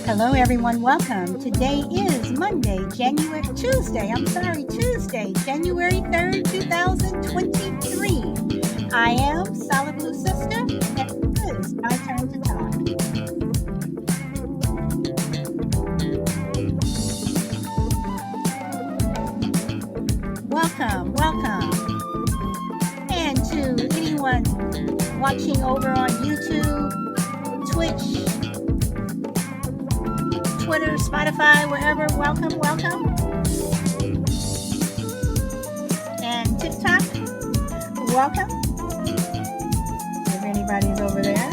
Hello, everyone. Welcome. Today is Tuesday, January 3rd, 2023. I am Solid Blue Sister, and it is my turn to talk. Welcome. And to anyone watching over on YouTube, Twitch, Twitter, Spotify, wherever, welcome. And TikTok, welcome. If anybody's over there.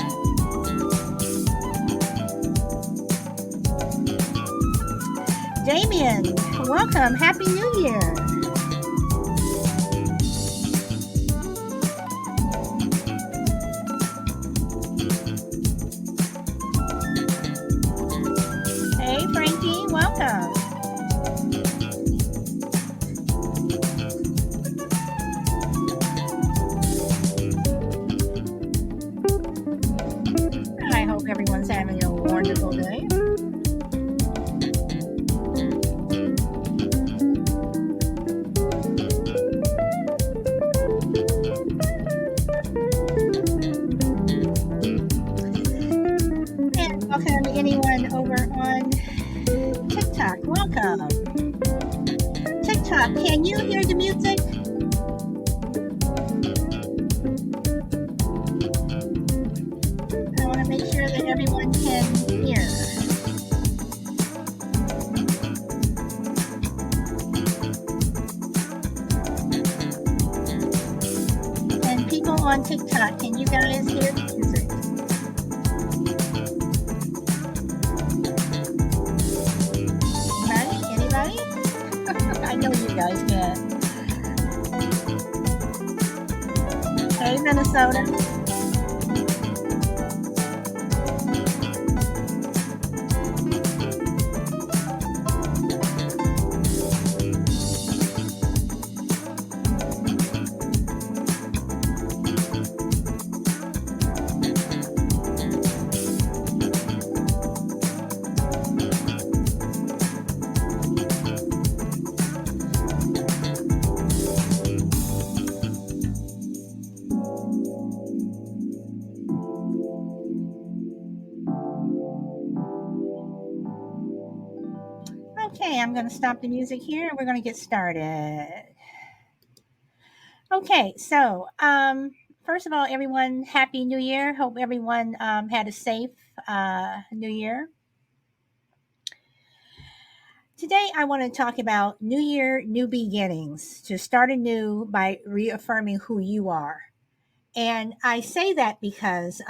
Damien, welcome. Happy New Year. Hey, Frankie, welcome. I hope everyone's having a wonderful day. And welcome to anyone over on TikTok. Welcome. TikTok, can you hear the music? I want to make sure that everyone can hear. And people on TikTok, can you guys hear the music? Anybody? I know you guys can. Hey, Minnesota. Okay, I'm going to stop the music here and we're going to get started. Okay, so first of all, everyone, Happy New Year. Hope everyone had a safe New Year. Today, I want to talk about New Year, new beginnings, to start anew by reaffirming who you are. And I say that because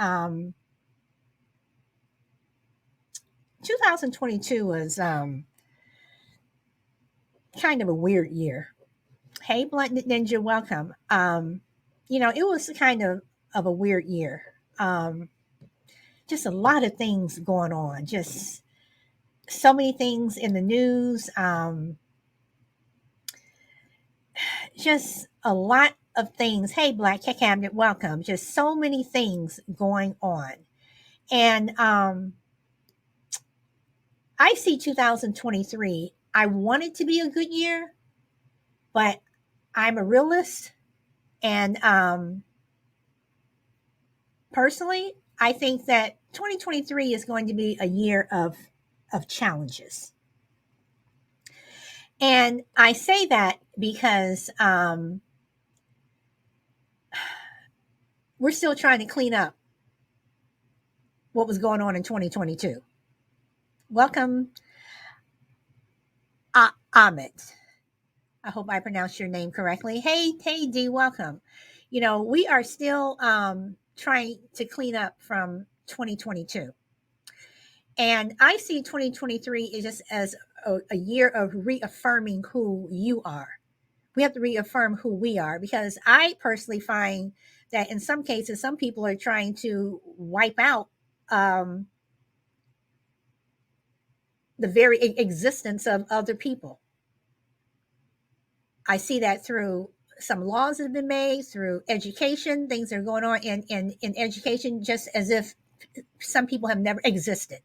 2022 was kind of a weird year. Hey, Blunt Ninja, welcome. It was kind of a weird year. Just a lot of things going on. Just so many things in the news. Just a lot of things. Hey, Black Cat Cabinet, welcome. Just so many things going on. And I see 2023. I want it to be a good year, but I'm a realist. And personally, I think that 2023 is going to be a year of challenges. And I say that because we're still trying to clean up what was going on in 2022. Welcome, Amit. I hope I pronounced your name correctly. Hey, D, welcome. We are still trying to clean up from 2022. And I see 2023 is just as a year of reaffirming who you are. We have to reaffirm who we are, because I personally find that in some cases, some people are trying to wipe out the very existence of other people. I see that through some laws that have been made, through education, things that are going on in education, just as if some people have never existed.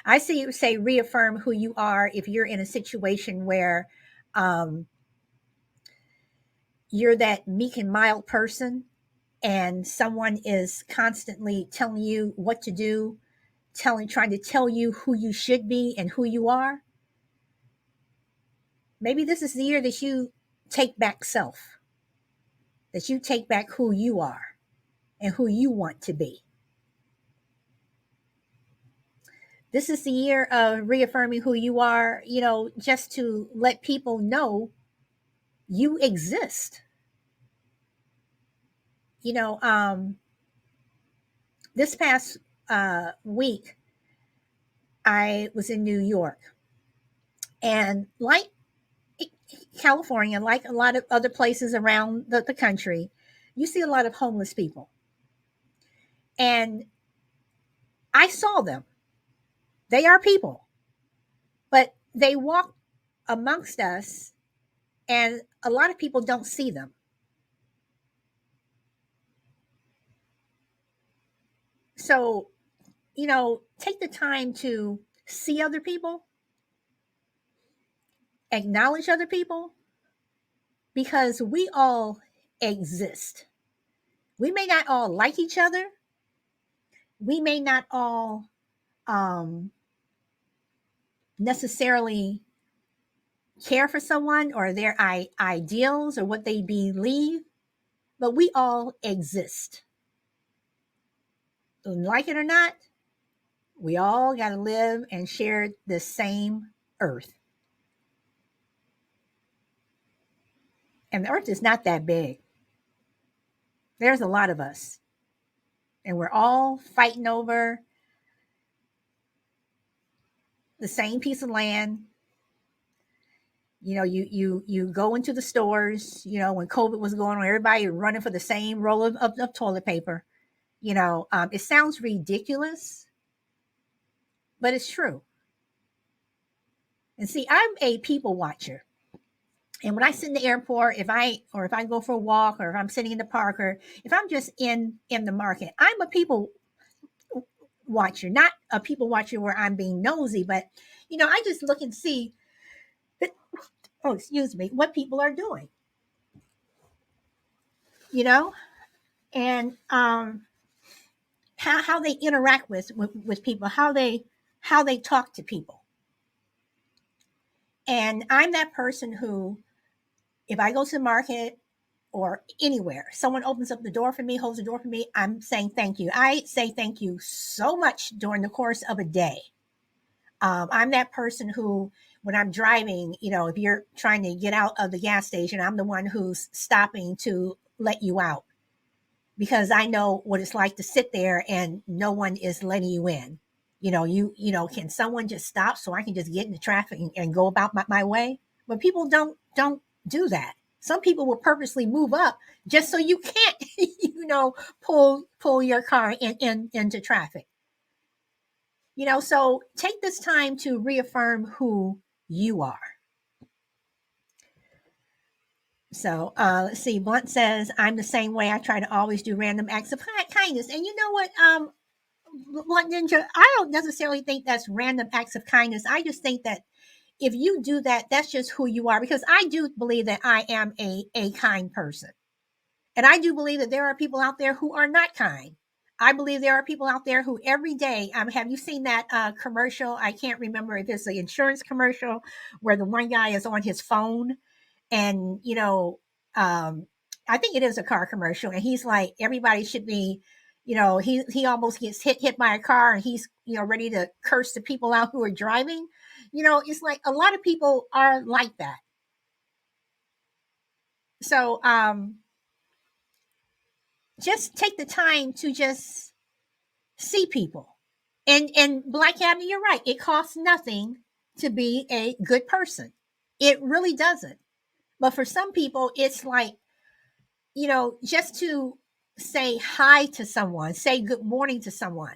I see you say reaffirm who you are if you're in a situation where um, you're that meek and mild person and someone is constantly telling you what to do, trying to tell you who you should be and who you are. Maybe this is the year that you take back self, that you take back who you are and who you want to be. This is the year of reaffirming who you are, just to let people know you exist. You know, this past week, I was in New York, and like California, like a lot of other places around the country, you see a lot of homeless people. And I saw them. They are people, but they walk amongst us, and a lot of people don't see them. So, take the time to see other people, acknowledge other people, because we all exist. We may not all like each other. We may not all um, necessarily care for someone or their ideals or what they believe, but we all exist. And like it or not, we all got to live and share the same earth. And the earth is not that big. There's a lot of us. And we're all fighting over the same piece of land. You go into the stores, when COVID was going on, everybody running for the same roll of toilet paper. It sounds ridiculous, but it's true. And see, I'm a people watcher. And when I sit in the airport, if I go for a walk, or if I'm sitting in the park, or if I'm just in the market, I'm a people watcher, not a people watcher where I'm being nosy, but I just look and see, oh, excuse me, what people are doing, you know, and how they interact with people, how they talk to people. And I'm that person who, if I go to the market or anywhere, someone opens up the door for me, holds the door for me, I'm saying thank you. I say thank you so much during the course of a day. I'm that person who, when I'm driving, if you're trying to get out of the gas station, I'm the one who's stopping to let you out, because I know what it's like to sit there and no one is letting you in. Can someone just stop so I can just get in the traffic and go about my way? But people don't do that. Some people will purposely move up just so you can't, pull your car into traffic. So take this time to reaffirm who you are. So let's see. Blunt says, I'm the same way. I try to always do random acts of kindness. And you know what, Blunt Ninja, I don't necessarily think that's random acts of kindness. I just think that if you do that, that's just who you are. Because I do believe that I am a kind person. And I do believe that there are people out there who are not kind. I believe there are people out there who every day, have you seen that commercial? I can't remember if it's the insurance commercial where the one guy is on his phone, and, I think it is a car commercial. And he's like, everybody should be, he almost gets hit by a car, and he's, ready to curse the people out who are driving. It's like a lot of people are like that. So, just take the time to just see people. And Black Abby, you're right. It costs nothing to be a good person. It really doesn't. But for some people, it's like, just to say hi to someone, say good morning to someone.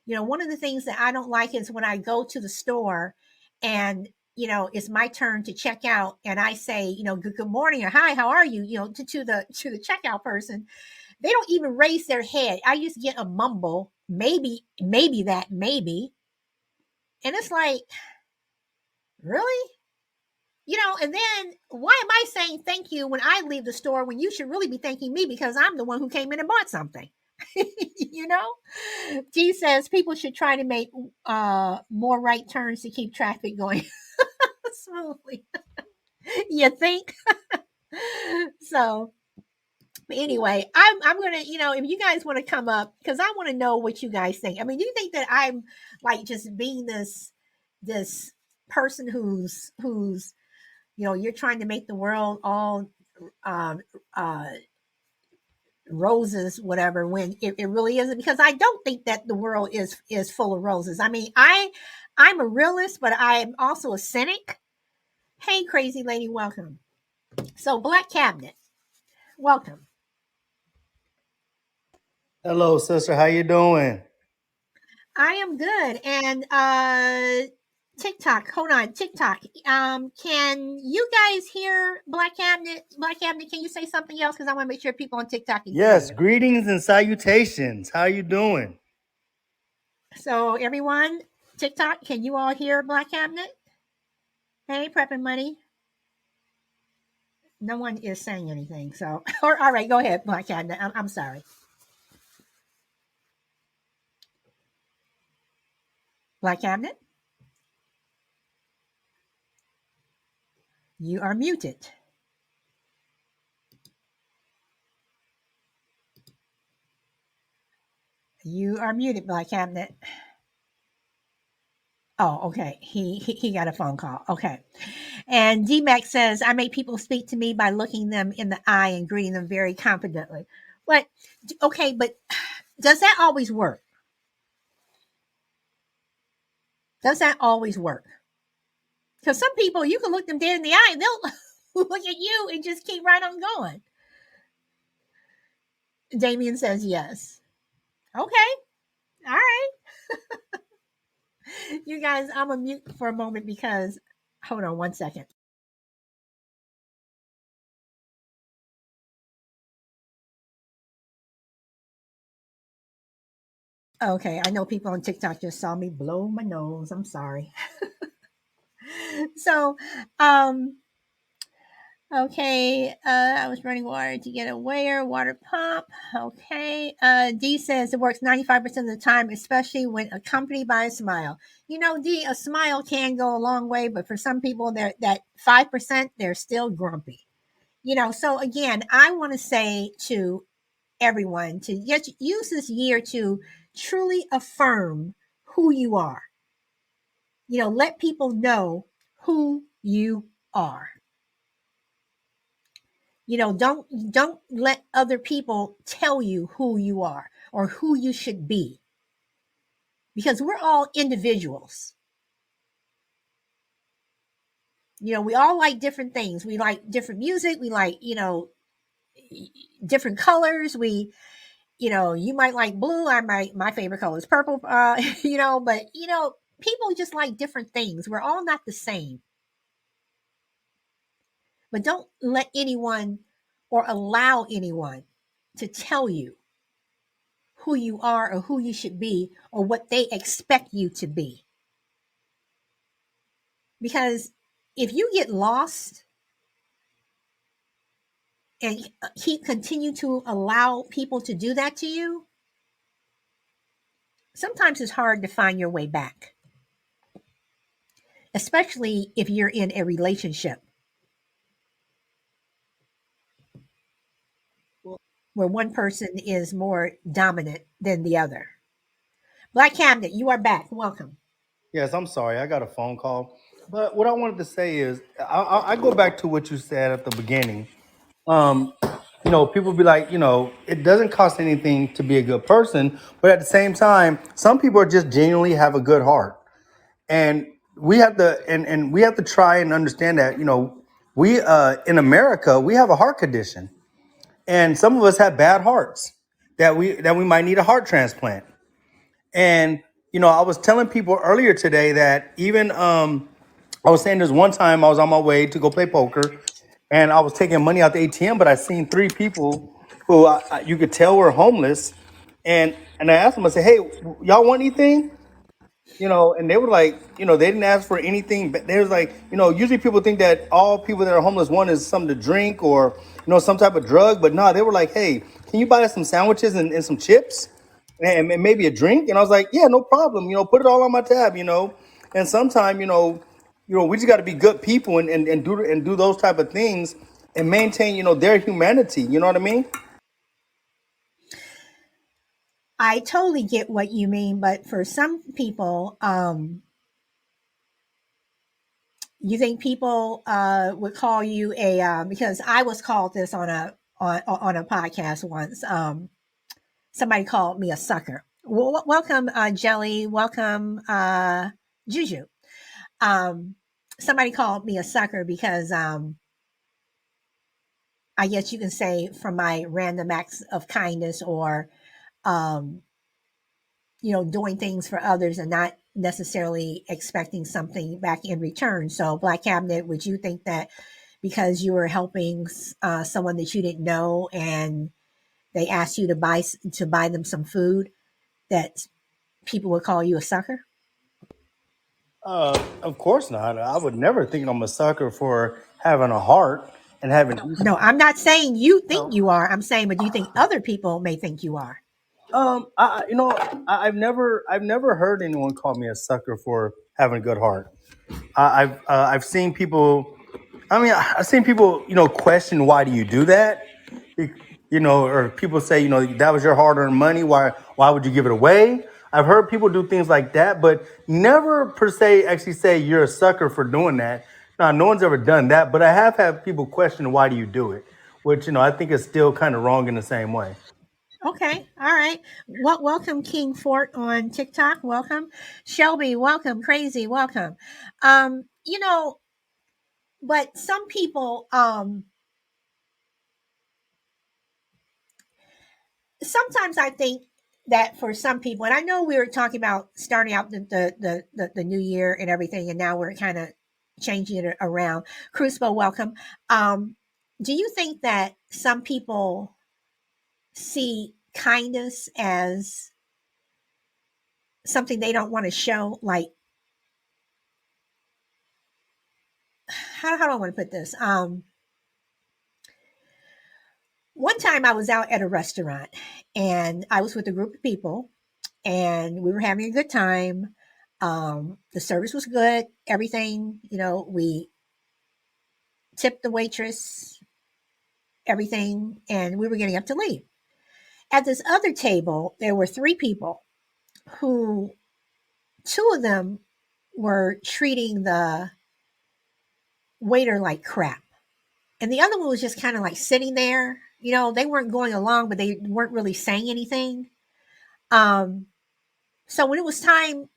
One of the things that I don't like is when I go to the store and, it's my turn to check out, and I say, good morning, or hi, how are you, to the checkout person. They don't even raise their head. I just get a mumble, maybe that, maybe. And it's like, really? And then why am I saying thank you when I leave the store when you should really be thanking me because I'm the one who came in and bought something? you know? G says people should try to make more right turns to keep traffic going smoothly. You think? So anyway, I'm gonna, if you guys want to come up, because I want to know what you guys think. I mean, do you think that I'm like just being this person who's you're trying to make the world all um, uh, roses, whatever, when it really isn't? Because I don't think that the world is full of roses. I mean, I'm a realist, but I'm also a cynic. Hey, crazy lady, welcome. So, Black Cabinet, welcome. Hello, sister. How you doing? I am good. And TikTok, hold on, TikTok. Can you guys hear Black Cabinet? Black Cabinet, can you say something else? Because I want to make sure people on TikTok can hear Yes, you. greetings and salutations. How you doing? So everyone, TikTok, can you all hear Black Cabinet? Hey, prepping money. No one is saying anything. So, or all right, go ahead, Black Cabinet. I'm sorry, Black Cabinet. You are muted. You are muted, Black Cabinet. Oh, okay. He got a phone call. Okay. And DMAX says, I make people speak to me by looking them in the eye and greeting them very confidently. But okay, but does that always work? Does that always work? Because some people you can look them dead in the eye and they'll look at you and just keep right on going. Damien says yes. Okay. All right. You guys, I'm a mute for a moment because hold on one second. Okay, I know people on TikTok just saw me blow my nose. I'm sorry. So, um, okay, I was running water to get a weigher, water pump. Okay, D says it works 95% of the time, especially when accompanied by a smile. D, a smile can go a long way, but for some people, that 5%, they're still grumpy. So again, I want to say to everyone to use this year to truly affirm who you are. Let people know who you are. Don't let other people tell you who you are or who you should be because we're all individuals. We all like different things. We like different music. We like, different colors. You might like blue. My favorite color is purple. But people just like different things. We're all not the same. But don't let anyone or allow anyone to tell you who you are or who you should be or what they expect you to be. Because if you get lost and continue to allow people to do that to you, sometimes it's hard to find your way back, especially if you're in a relationship where one person is more dominant than the other. Black Cabinet, you are back. Welcome. Yes, I'm sorry. I got a phone call. But what I wanted to say is, I go back to what you said at the beginning. Um, people be like, it doesn't cost anything to be a good person, but at the same time, some people are just genuinely have a good heart, and we have to try and understand that, we in America we have a heart condition, and some of us have bad hearts that we might need a heart transplant. And I was telling people earlier today that even I was saying there's one time I was on my way to go play poker, and I was taking money out the ATM, but I seen three people who you could tell were homeless, and I asked them, I said, "Hey, y'all want anything?" And they were like, they didn't ask for anything, but they was like, usually people think that all people that are homeless want is something to drink or, some type of drug, but no, they were like, hey, can you buy us some sandwiches and some chips and maybe a drink? And I was like, yeah, no problem, put it all on my tab, and sometime, we just got to be good people and do those type of things and maintain, their humanity. You know what I mean? I totally get what you mean, but for some people, you think people would call you a because I was called this on a podcast once. Somebody called me a sucker. Welcome, Jelly. Welcome, Juju. Um, Somebody called me a sucker because I guess you can say from my random acts of kindness or um, doing things for others and not necessarily expecting something back in return. So, Black Cabinet, would you think that because you were helping someone that you didn't know and they asked you to buy them some food, that people would call you a sucker? Of course not. I would never think I'm a sucker for having a heart and having No, decent. I'm not saying you think No. you are. I'm saying, but do you think other people may think you are? I've never heard anyone call me a sucker for having a good heart. I've seen people. I mean, I've seen people, question why do you do that? Be- or people say, that was your hard-earned money. Why would you give it away? I've heard people do things like that, but never per se actually say you're a sucker for doing that. Now, no one's ever done that, but I have had people question why do you do it, which I think is still kind of wrong in the same way. Okay, all right. Welcome, King Fort on TikTok. Welcome, Shelby. Welcome, Crazy. Welcome. You know, but some people, sometimes I think that for some people, and I know we were talking about starting out the new year and everything, and now we're kind of changing it around. Crucible, welcome. Do you think that some people see kindness as something they don't want to show? Like, how do I want to put this? One time I was out at a restaurant and I was with a group of people and we were having a good time. The service was good, everything, we tipped the waitress, everything, and we were getting up to leave. At this other table, there were three people who, two of them were treating the waiter like crap. And the other one was just kind of like sitting there. They weren't going along, but they weren't really saying anything. Um, so when it was time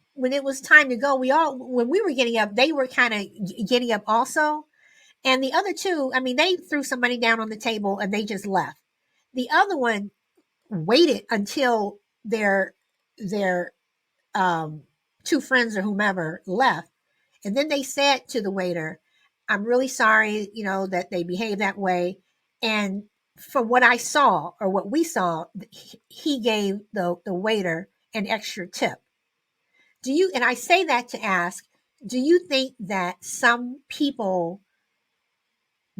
to go, when we were getting up, they were kind of getting up also. And the other two, I mean, they threw some money down on the table and they just left. The other one waited until their two friends or whomever left, and then they said to the waiter, "I'm really sorry, that they behaved that way." And from what I saw or what we saw, he gave the waiter an extra tip. And I say that to ask, do you think that some people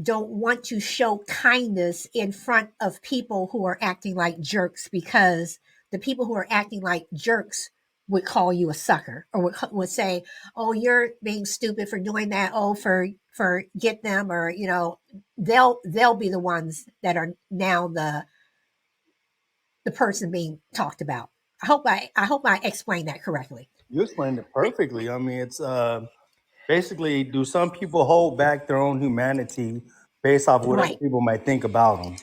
don't want to show kindness in front of people who are acting like jerks because the people who are acting like jerks would call you a sucker or would say, "Oh, you're being stupid for doing that. Oh, for get them," or they'll be the ones that are now the person being talked about. I hope I explained that correctly. You explained it perfectly. I mean, it's basically, do some people hold back their own humanity based off what other Right. people might think about them?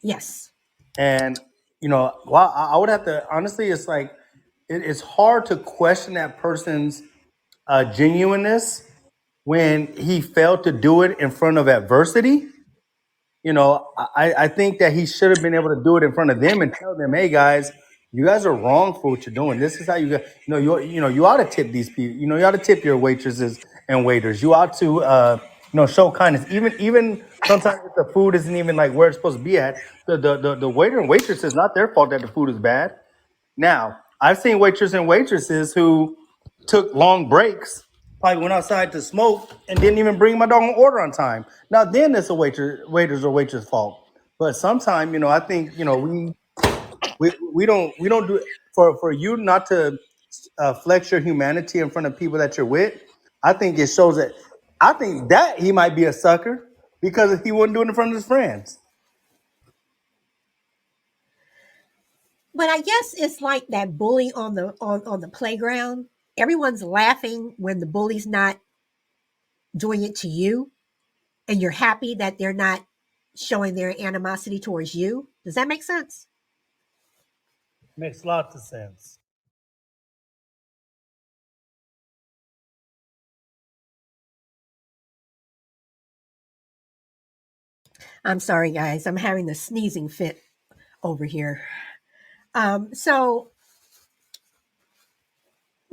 Yes. And well, I would have to honestly, it's like it's hard to question that person's genuineness when he failed to do it in front of adversity. I think that he should have been able to do it in front of them and tell them, "Hey guys, you guys are wrong for what you're doing. This is how you got. You ought to tip these people. You ought to tip your waitresses and waiters. You ought to show kindness. Even sometimes if the food isn't even like where it's supposed to be at. The waiter and waitress is not their fault that the food is bad. Now I've seen waitresses and waitresses who took long breaks, probably went outside to smoke, and didn't even bring my dog on order on time. Now then, it's a waiter's or waitress fault. But sometimes, I think we don't do for you not to flex your humanity in front of people that you're with. I think it shows that. I think that he might be a sucker because he wouldn't do it in front of his friends. But I guess it's like that bully on the playground. Everyone's laughing when the bully's not doing it to you, and you're happy that they're not showing their animosity towards you. Does that make sense? Makes lots of sense. I'm sorry, guys. I'm having the sneezing fit over here. So,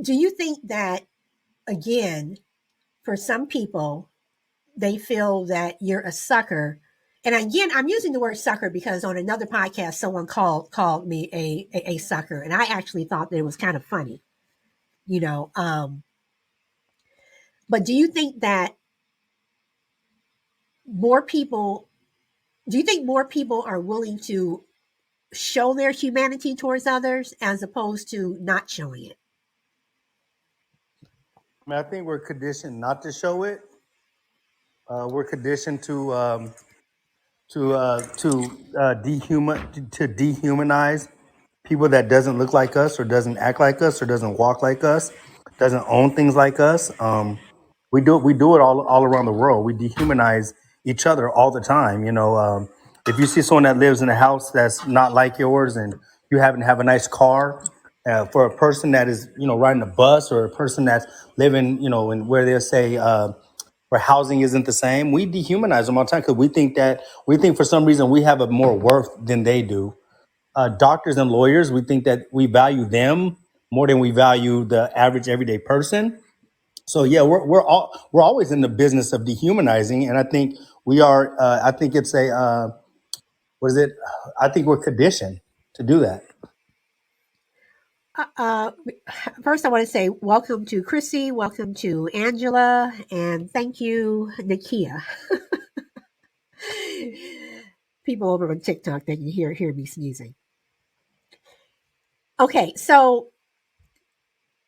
do you think that, again, for some people, they feel that you're a sucker? And again, I'm using the word sucker because on another podcast, someone called me a sucker, and I actually thought that it was kind of funny, you know. But do you think that more people? Do you think more people are willing to show their humanity towards others as opposed to not showing it? I mean, I think we're conditioned not to show it. We're conditioned to dehumanize people that doesn't look like us or doesn't act like us or doesn't walk like us, doesn't own things like us. We do it all around the world. We dehumanize each other all the time. If you see someone that lives in a house that's not like yours and you happen to have a nice car, for a person that is riding a bus, or a person that's living in where they say where housing isn't the same, we dehumanize them all the time because we think for some reason we have a more worth than they do. Doctors and lawyers, we think that we value them more than we value the average everyday person. So yeah, we're always in the business of dehumanizing, and I think we are. I think it's a what is it? I think we're conditioned to do that. Uh, uh, First, I want to say welcome to Chrissy, welcome to Angela, and thank you, Nakia. People over on TikTok that you hear me sneezing. Okay, so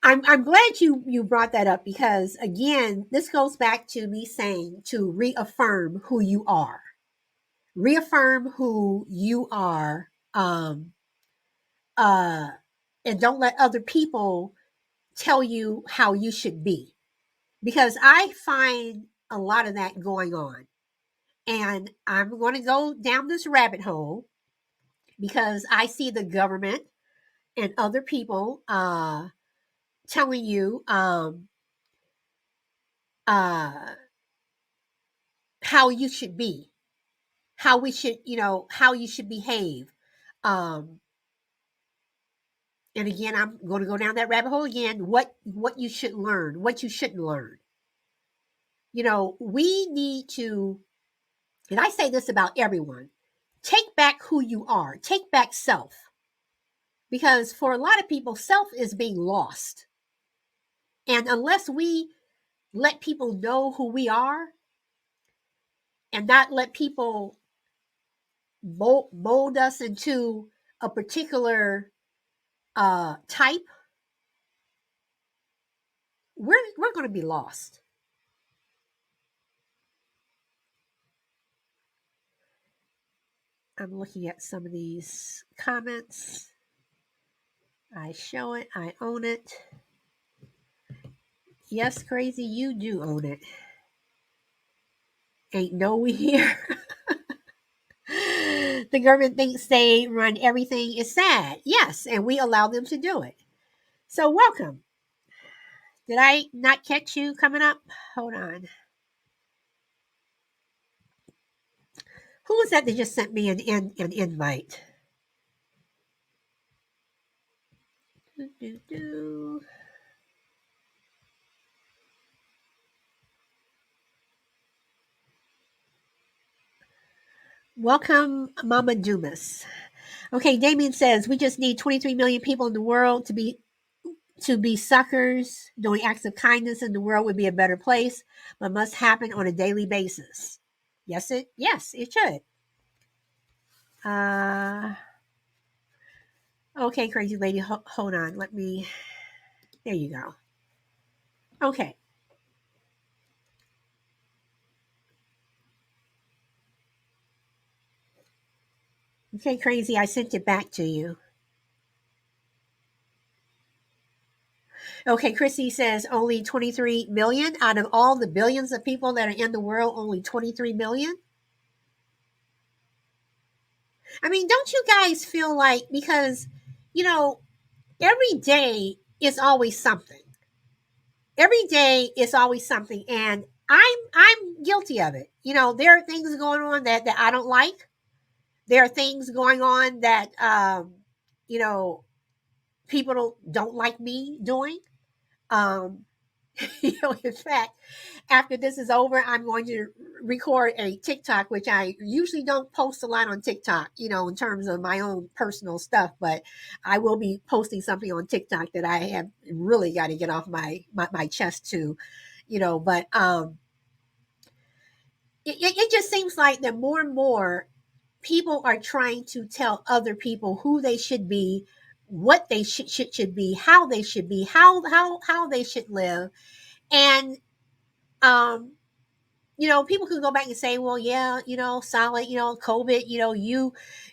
I'm glad you brought that up because again, this goes back to me saying to reaffirm who you are. Reaffirm who you are, uh, and don't let other people tell you how you should be. Because I find a lot of that going on. And I'm going to go down this rabbit hole because I see the government and other people telling you uh, how you should be, how we should, how you should behave. Um, and again, I'm going to go down that rabbit hole again. What you should learn, what you shouldn't learn. We need to, and I say this about everyone, take back who you are, take back self. Because for a lot of people, self is being lost. And unless we let people know who we are and not let people mold us into a particular type, we're going to be lost. I'm looking at some of these comments. I show it, I own it. Yes, crazy, you do own it. Ain't no we here. The government thinks they run everything is sad. Yes, and we allow them to do it. So welcome. Did I not catch you coming up? Hold on. Who was that just sent me an invite? Do, do, do. Welcome, Mama Dumas. Okay, Damien says we just need 23 million people in the world to be To be suckers, doing acts of kindness in the world would be a better place, but must happen on a daily basis. Yes, it should. Uh, okay, crazy lady, hold on. Let me. There you go. Okay, okay, crazy. I sent it back to you. Okay, Chrissy says only 23 million out of all the billions of people that are in the world. Only 23 million. I mean, don't you guys feel like because you know every day is always something. Every day is always something, and I'm guilty of it. There are things going on that I don't like. There are things going on that you know people don't like me doing. Um, in fact, after this is over, I'm going to record a TikTok, which I usually don't post a lot on TikTok, in terms of my own personal stuff, but I will be posting something on TikTok that I have really got to get off my chest to, but it just seems like that more and more people are trying to tell other people who they should be, what they should be, how they should be, how they should live. And um people can go back and say, well, yeah, solid, COVID,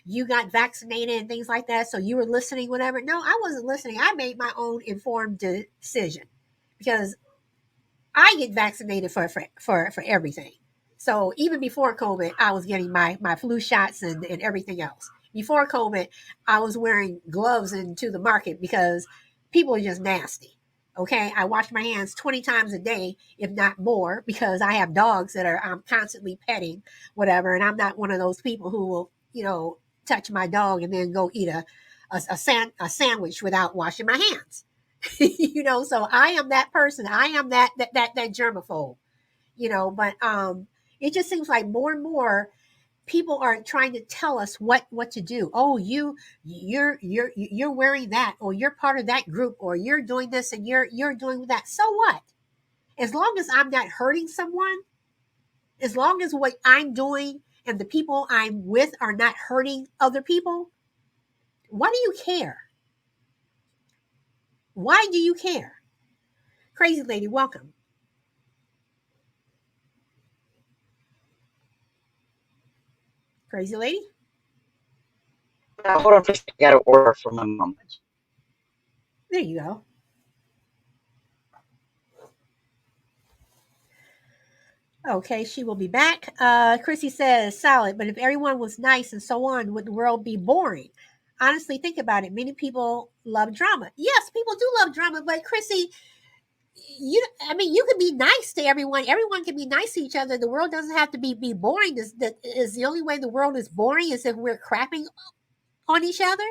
you got vaccinated and things like that, so you were listening, whatever. No, I wasn't listening. I made my own informed decision because I get vaccinated for everything. So even before COVID, I was getting my flu shots and everything else. Before COVID, I was wearing gloves into the market because people are just nasty. Okay, I wash my hands 20 times a day, if not more, because I have dogs that I'm constantly petting, whatever. And I'm not one of those people who will, touch my dog and then go eat a sandwich without washing my hands. So I am that person. I am that germaphobe. But it just seems like more and more people are trying to tell us what to do. Oh, you're wearing that, or you're part of that group, or you're doing this and you're doing that. So what? As long as I'm not hurting someone, as long as what I'm doing and the people I'm with are not hurting other people, why do you care? Why do you care? Crazy lady, welcome. Crazy lady. Hold on, just I got to order for my mom. There you go. Okay, she will be back. Chrissy says, solid, but if everyone was nice and so on, would the world be boring? Honestly, think about it. Many people love drama. Yes, people do love drama, but Chrissy, you can be nice to everyone. Everyone can be nice to each other. The world doesn't have to be boring. Is the only way the world is boring is if we're crapping on each other?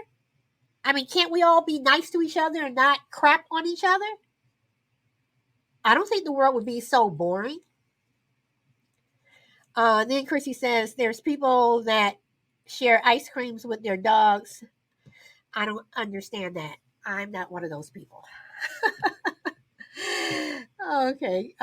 I mean, can't we all be nice to each other and not crap on each other? I don't think the world would be so boring. Then Chrissy says there's people that share ice creams with their dogs. I don't understand that. I'm not one of those people. Okay.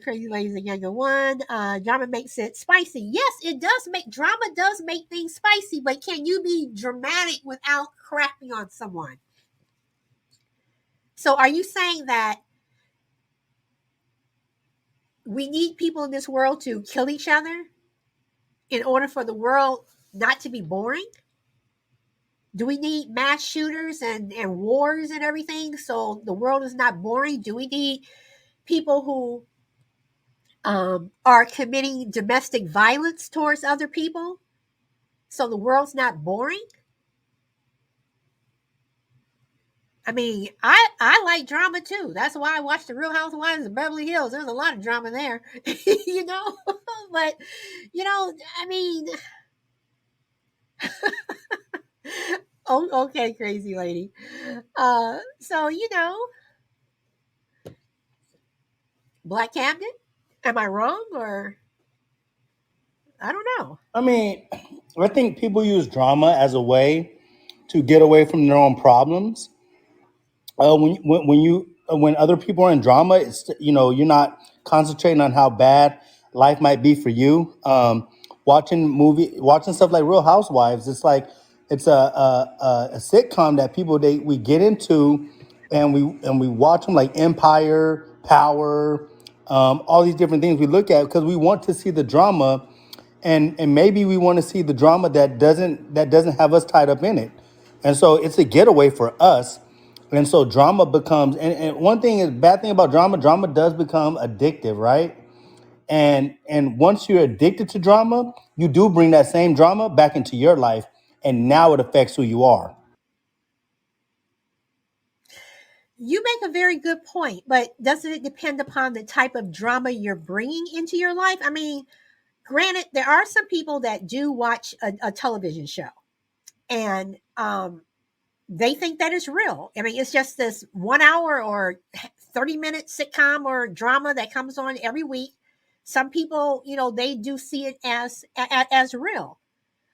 Crazy Ladies and Younger One. Drama makes it spicy. Yes, it does make drama does make things spicy, but can you be dramatic without crapping on someone? So are you saying that we need people in this world to kill each other in order for the world not to be boring? Do we need mass shooters and wars and everything so the world is not boring? Do we need people who are committing domestic violence towards other people so the world's not boring? I mean, I like drama too. That's why I watched the Real Housewives of Beverly Hills. There's a lot of drama there, you know. But I mean, oh, okay, crazy lady. So Black Cabinet. Am I wrong or I don't know? I mean, I think people use drama as a way to get away from their own problems. When other people are in drama, it's, you're not concentrating on how bad life might be for you. Watching stuff like Real Housewives, it's like it's a sitcom that we get into, and we watch them, like Empire, Power, all these different things we look at because we want to see the drama, and maybe we want to see the drama that doesn't have us tied up in it, and so it's a getaway for us. And so drama becomes, and one thing is, bad thing about drama does become addictive, right? And once you're addicted to drama, you do bring that same drama back into your life, and now it affects who you are. You make a very good point, but doesn't it depend upon the type of drama you're bringing into your life? I mean, granted, there are some people that do watch a television show, and they think that is real. I mean, it's just this 1 hour or 30-minute sitcom or drama that comes on every week. Some people, they do see it as real.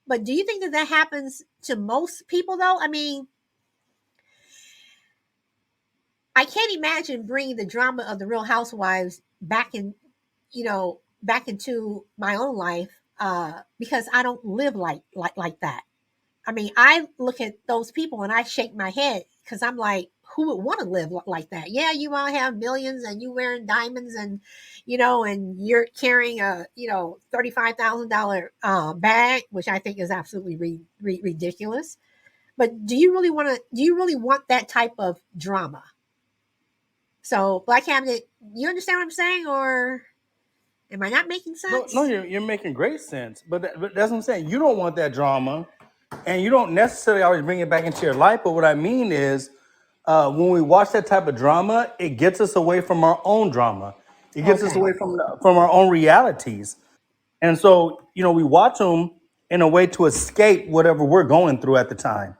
But do you think that happens to most people, though? I mean, I can't imagine bringing the drama of the Real Housewives back into my own life, because I don't live like that. I mean, I look at those people and I shake my head because I'm like, who would want to live like that? Yeah, you all have millions and you wearing diamonds, and you're carrying a $35,000 bag, which I think is absolutely ridiculous. But do you really want to? Do you really want that type of drama? So, Black Cabinet, you understand what I'm saying, or am I not making No, no, sense? you're making great sense, but that's what I'm saying. You don't want that drama, and you don't necessarily always bring it back into your life. But what I mean is, when we watch that type of drama, it gets us away from our own drama. It gets us Okay. away from our own realities. And so, we watch them in a way to escape whatever we're going through at the time.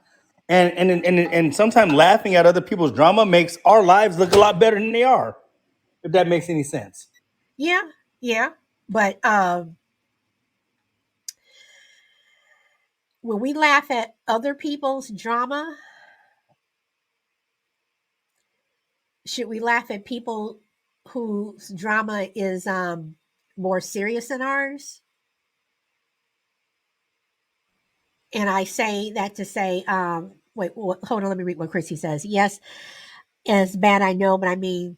And sometimes laughing at other people's drama makes our lives look a lot better than they are, if that makes any sense. Yeah, yeah. But when we laugh at other people's drama, should we laugh at people whose drama is more serious than ours? And I say that to say, wait, hold on, let me read what Chrissy says. Yes, it's bad, I know, but I mean,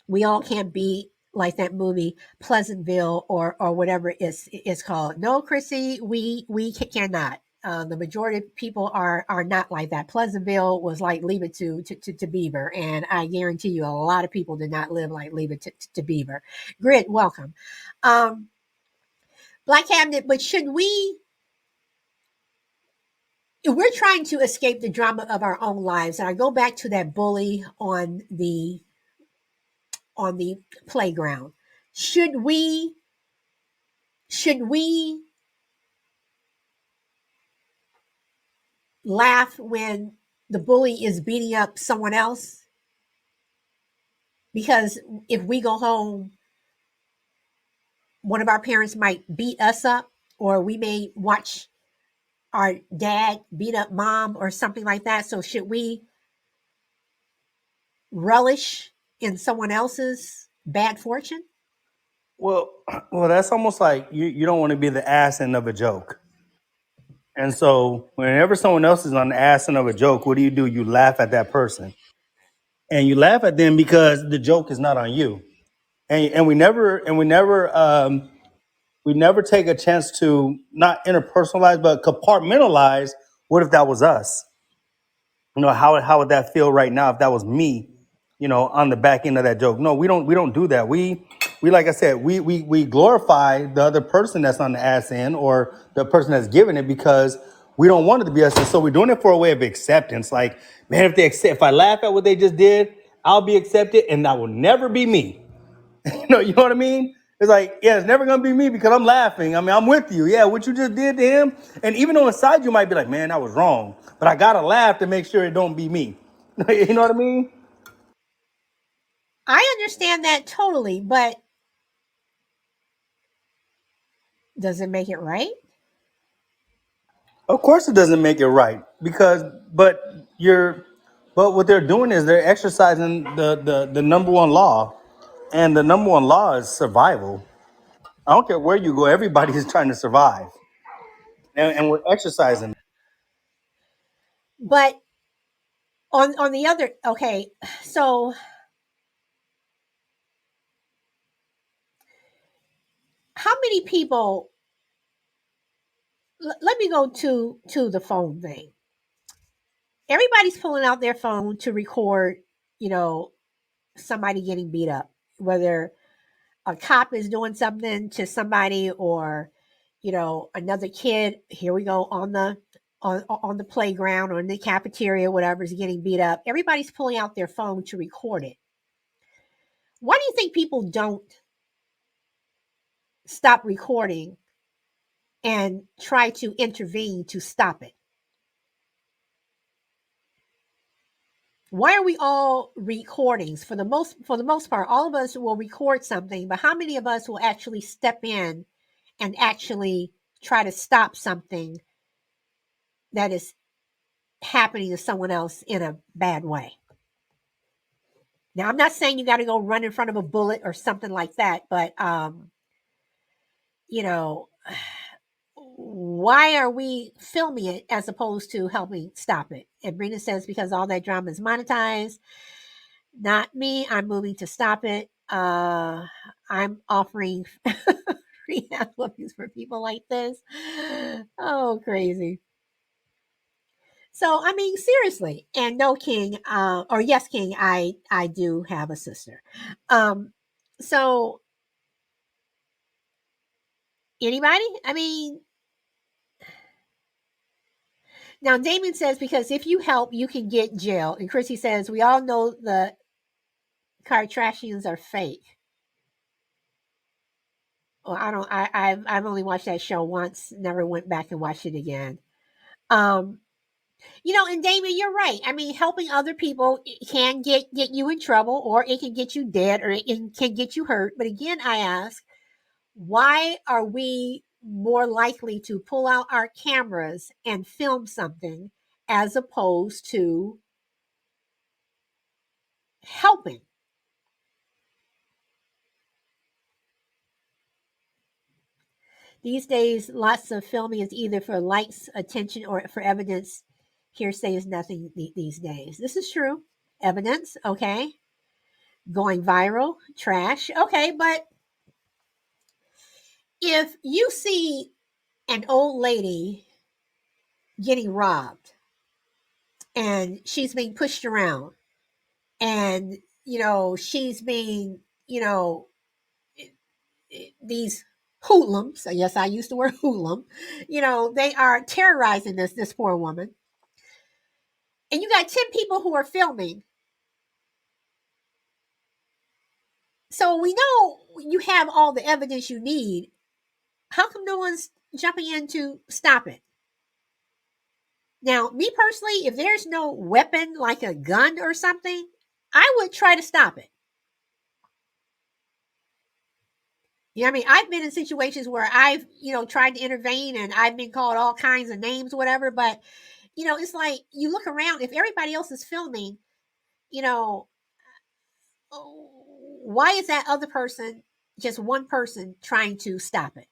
we all can't be like that movie Pleasantville or whatever it's called. No, Chrissy, we cannot. The majority of people are not like that. Pleasantville was like Leave It to Beaver, and I guarantee you, a lot of people did not live like Leave It to Beaver. Grit, welcome, um, Black Cabinet. But should we? If we're trying to escape the drama of our own lives, and I go back to that bully on the playground, should we laugh when the bully is beating up someone else? Because if we go home, one of our parents might beat us up, or we may watch our dad beat up mom or something like that. So should we relish in someone else's bad fortune? Well, well, that's almost like you don't want to be the ass end of a joke. And so whenever someone else is on the ass end of a joke, what do? You laugh at that person. And you laugh at them because the joke is not on you. And we never take a chance to not interpersonalize but compartmentalize. What if that was us? How would that feel right now if that was me, on the back end of that joke? No, we don't do that. We like I said, we glorify the other person that's on the ass end, or the person that's giving it, because we don't want it to be us. And so we're doing it for a way of acceptance. Like, man, if I laugh at what they just did, I'll be accepted, and that will never be me. You know what I mean? It's like, yeah, it's never gonna be me because I'm laughing. I mean, I'm with you. Yeah, what you just did to him. And even on the side, you might be like, man, that was wrong. But I gotta laugh to make sure it don't be me. You know what I mean? I understand that totally, but does it make it right? Of course, it doesn't make it right, but you're But what they're doing is they're exercising the number one law, and the number one law is survival. I don't care where you go, everybody is trying to survive, and we're exercising. But on the other, okay, so how many people? Let me go to the phone thing. Everybody's pulling out their phone to record, you know, somebody getting beat up, whether a cop is doing something to somebody or, you know, another kid. Here we go on the playground or in the cafeteria, whatever, is getting beat up. Everybody's pulling out their phone to record it. Why do you think people don't stop recording and try to intervene to stop it? Why are we all recordings? For the most part, all of us will record something, but how many of us will actually step in and actually try to stop something that is happening to someone else in a bad way? Now, I'm not saying you got to go run in front of a bullet or something like that, but you know, why are we filming it as opposed to helping stop it? And Brina says because all that drama is monetized. Not me. I'm moving to stop it. I'm offering free albums for people like this. Oh, crazy. So I mean, seriously, and no, King, or yes, King, I do have a sister. Um, so anybody? I mean, now Damon says because if you help, you can get jail, and Chrissy says we all know the Kardashians are fake. Well, I don't. I've only watched that show once. Never went back and watched it again. Um, you know, and Damon, you're right. I mean, helping other people can get you in trouble, or it can get you dead, or it can get you hurt. But again, I ask, why are we more likely to pull out our cameras and film something as opposed to helping? These days, lots of filming is either for likes, attention, or for evidence. Hearsay is nothing these days. This is true. Evidence, okay. Going viral, trash, okay. But if you see an old lady getting robbed and she's being pushed around and, you know, she's being, you know, these hoodlums, yes, I use the word hoodlum, you know, they are terrorizing this poor woman. And you got 10 people who are filming. So we know you have all the evidence you need. How come no one's jumping in to stop it? Now, me personally, if there's no weapon like a gun or something, I would try to stop it. You know what I mean? I've been in situations where I've, you know, tried to intervene and I've been called all kinds of names, whatever. But, you know, it's like you look around, if everybody else is filming, you know, why is that other person, just one person, trying to stop it?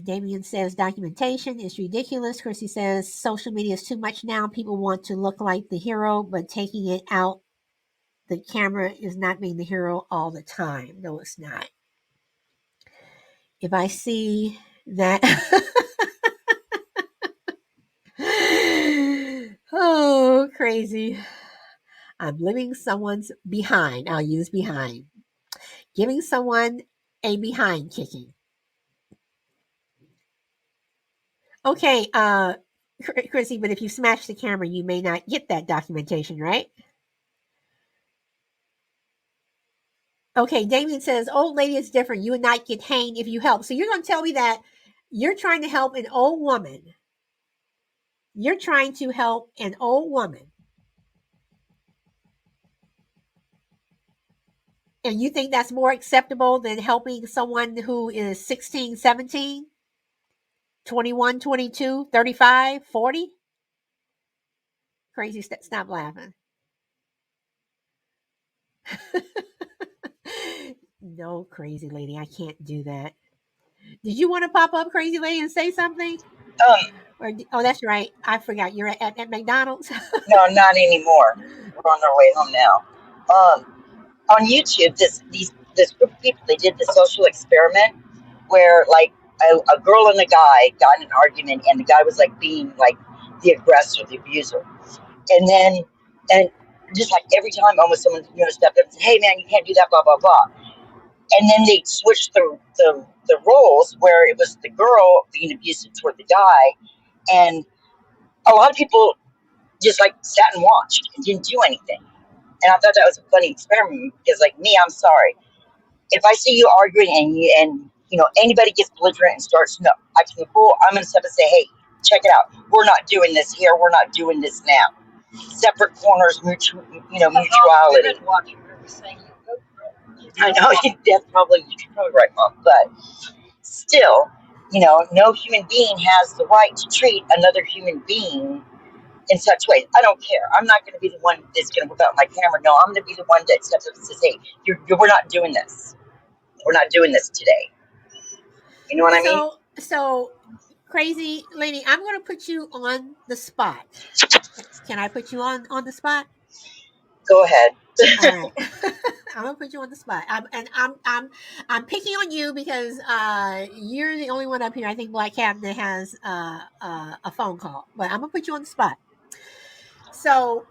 Damien says documentation is ridiculous. Chrissy says social media is too much now. People want to look like the hero, but taking it out the camera is not being the hero all the time. No, it's not. If I see that, oh, crazy. I'm living someone's behind. I'll use behind. Giving someone a behind kicking. Okay, Chrissy, but if you smash the camera, you may not get that documentation, right? Okay, Damien says, old lady is different. You would not get hanged if you help. So you're going to tell me that you're trying to help an old woman. You're trying to help an old woman. And you think that's more acceptable than helping someone who is 16, 17, 21, 22, 35, 40? Crazy, stop laughing. No, crazy lady, I can't do that. Did you want to pop up, crazy lady, and say something? Um, Oh, that's right. I forgot you're at McDonald's. no, not anymore. We're on our way home now. On YouTube, this group of people, they did the social experiment where like a girl and a guy got in an argument, and the guy was like being like the aggressor, the abuser, and then and just like every time, almost someone stepped up and said, "Hey, man, you can't do that," blah blah blah. And then they switched the roles where it was the girl being abusive toward the guy, and a lot of people just like sat and watched and didn't do anything. And I thought that was a funny experiment because, like me, I'm sorry if I see you arguing and anybody gets belligerent and starts no acting a fool, I'm gonna step and say, hey, check it out. We're not doing this here. We're not doing this now. Separate corners, mutuality. I know that's probably you could probably right, Mom, but still, no human being has the right to treat another human being in such ways. I don't care. I'm not going to be the one that's going to whip out my camera. No, I'm going to be the one that steps up and says, hey, we're not doing this. We're not doing this today. You know what I mean? So, crazy lady, I'm going to put you on the spot. Can I put you on the spot? Go ahead. All right. I'm gonna put you on the spot. I'm picking on you because you're the only one up here. I think Black Cabinet has a phone call, but I'm gonna put you on the spot. So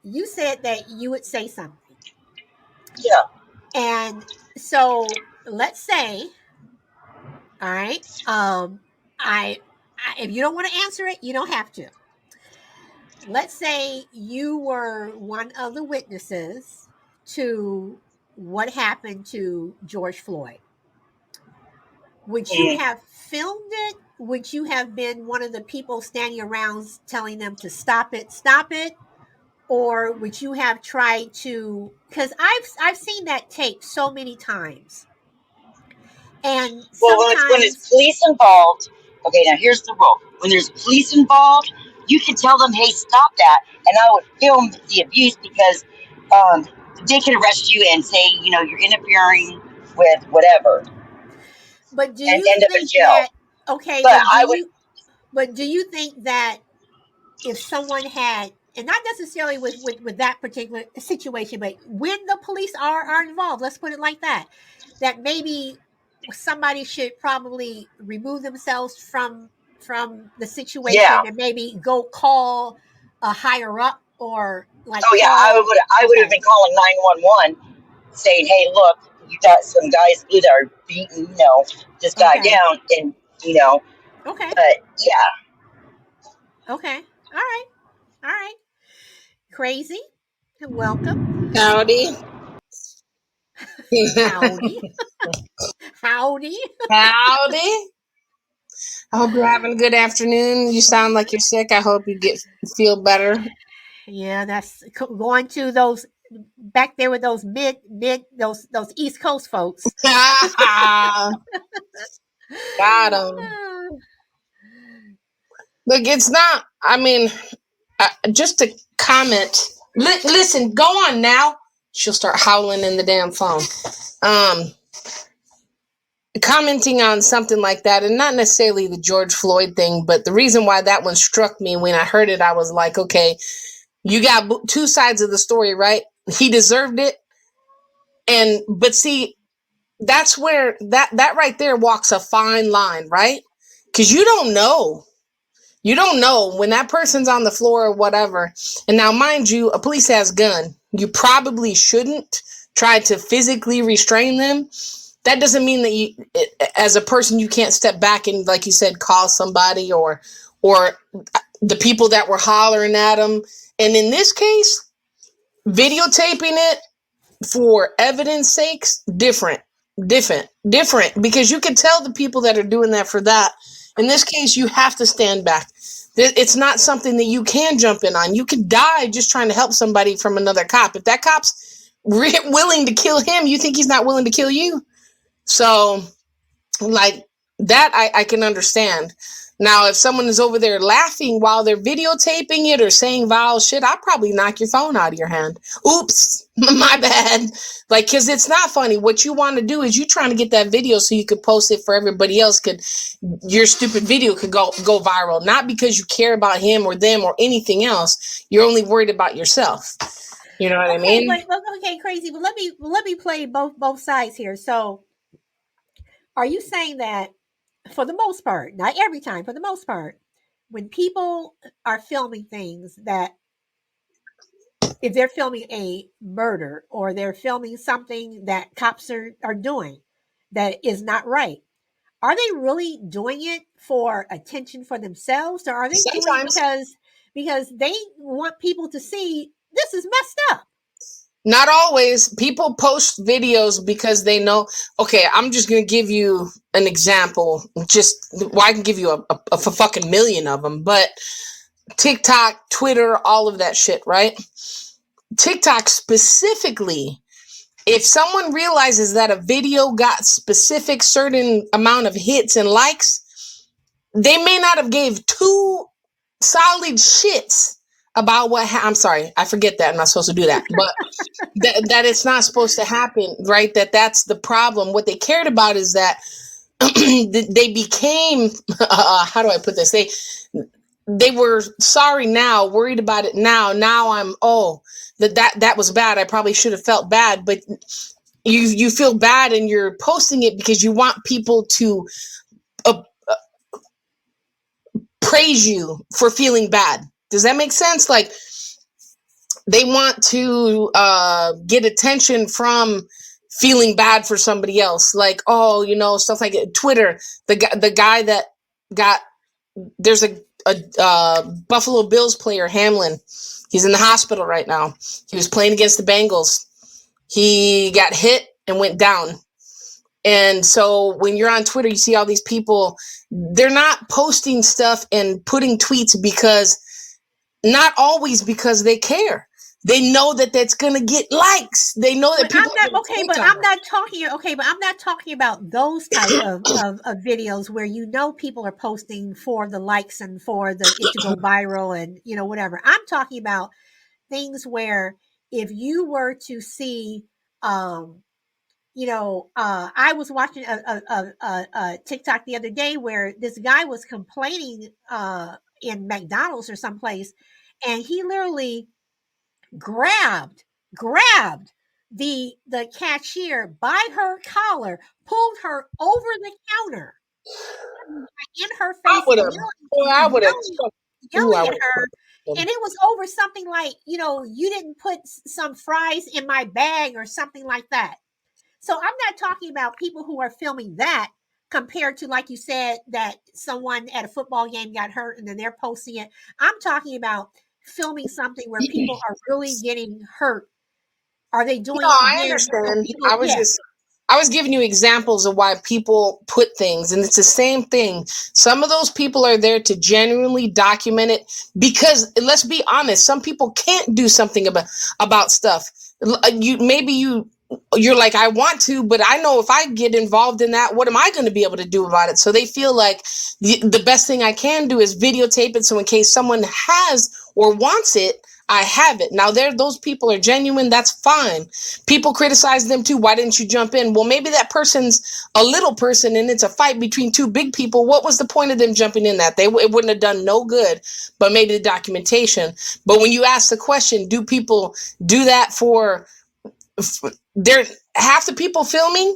you said that you would say something, Yeah. and so let's say, all right. I if you don't want to answer it, you don't have to. Let's say you were one of the witnesses to what happened to George Floyd. Would you Mm. have filmed it? Would you have been one of the people standing around telling them to stop it? Or would you have tried to, because I've seen that tape so many times. And Well, when there's sometimes, police involved, okay, now here's the rule. When there's police involved, you can tell them, hey, stop that. And I would film the abuse because they can arrest you and say, you're interfering with whatever but do and you end up in think jail. that, okay, But I would, but do you think that if someone had, and not necessarily with that particular situation, but when the police are involved, let's put it like that maybe somebody should probably remove themselves from the yeah. situation and maybe go call a higher up or like Oh, yeah, I call. would I would have Okay. been calling 911 saying, hey, look, you got some guys that are beating, this guy Okay. down. And, Okay. but yeah, Okay. All right. All right. Crazy. Welcome. Howdy. Howdy. Howdy. Howdy. I hope you're having a good afternoon. You sound like you're sick. I hope you feel better. Yeah, that's going to those back there with those those East Coast folks. Got him. Look, it's not, just to comment. Listen, go on now. She'll start howling in the damn phone. Commenting on something like that, and not necessarily the George Floyd thing, but the reason why that one struck me when I heard it, I was like, okay, you got two sides of the story, right? He deserved it. But see, that's where that right there walks a fine line, right? Because you don't know when that person's on the floor or whatever. And now, mind you, a police has gun. You probably shouldn't try to physically restrain them. That doesn't mean that you, as a person, you can't step back and, like you said, call somebody or the people that were hollering at them. And in this case, videotaping it for evidence sakes, different, because you can tell the people that are doing that for that. In this case, you have to stand back. It's not something that you can jump in on. You could die just trying to help somebody from another cop. If that cop's willing to kill him, you think he's not willing to kill you? So, like that, I can understand. Now, if someone is over there laughing while they're videotaping it or saying vile shit, I'd probably knock your phone out of your hand. Oops, my bad. Like, because it's not funny. What you want to do is you trying to get that video so you could post it for everybody else. Your stupid video could go viral, not because you care about him or them or anything else. You're only worried about yourself. You know what I Okay, mean? okay, crazy. But let me play both sides here. So, are you saying that for the most part, not every time, for the most part, when people are filming things that if they're filming a murder or they're filming something that cops are doing that is not right, are they really doing it for attention for themselves, or are they doing it Sometimes. because they want people to see this is messed up? Not always. People post videos because they know. Okay, I'm just gonna give you an example. I can give you a fucking million of them. But TikTok, Twitter, all of that shit, right? TikTok specifically. If someone realizes that a video got specific certain amount of hits and likes, they may not have gave two solid shits about I'm sorry, I forget that. I'm not supposed to do that. But that it's not supposed to happen, right? That's the problem. What they cared about is that they became how do I put this? They were sorry now, worried about it now. Now I'm that was bad. I probably should have felt bad, but you feel bad and you're posting it because you want people to uh, praise you for feeling bad. Does that make sense? Like they want to get attention from feeling bad for somebody else, like stuff like Twitter. The guy that got there's a Buffalo Bills player, Hamlin. He's in the hospital right now. He was playing against the Bengals. He got hit and went down. And so when you're on Twitter, you see all these people. They're not posting stuff and putting tweets because not always because they care. They know that that's gonna get likes. They know that people. I'm not talking about those type of videos where people are posting for the likes and for it to go viral and whatever. I'm talking about things where if you were to see, I was watching a TikTok the other day where this guy was complaining in McDonald's or someplace, and he literally grabbed the cashier by her collar, pulled her over the counter in her I face would and have. Boy, I would have. Ooh, I yelling at would her. have. And it was over something like, you didn't put some fries in my bag or something like that. So I'm not talking about people who are filming that compared to, like you said, that someone at a football game got hurt and then they're posting it. I'm talking about filming something where people are really getting hurt. Are they No, doing it I again? So understand. people, yeah. I was giving you examples of why people put things, and it's the same thing. Some of those people are there to genuinely document it because, let's be honest, some people can't do something about stuff. You're like, I want to, but I know if I get involved in that, what am I going to be able to do about it? So they feel like the best thing I can do is videotape it, so in case someone has or wants it, I have it. Now, those people are genuine. That's fine. People criticize them too. Why didn't you jump in? Well, maybe that person's a little person and it's a fight between two big people. What was the point of them jumping in that? It wouldn't have done no good, but maybe the documentation. But when you ask the question, do people do that there half the people filming?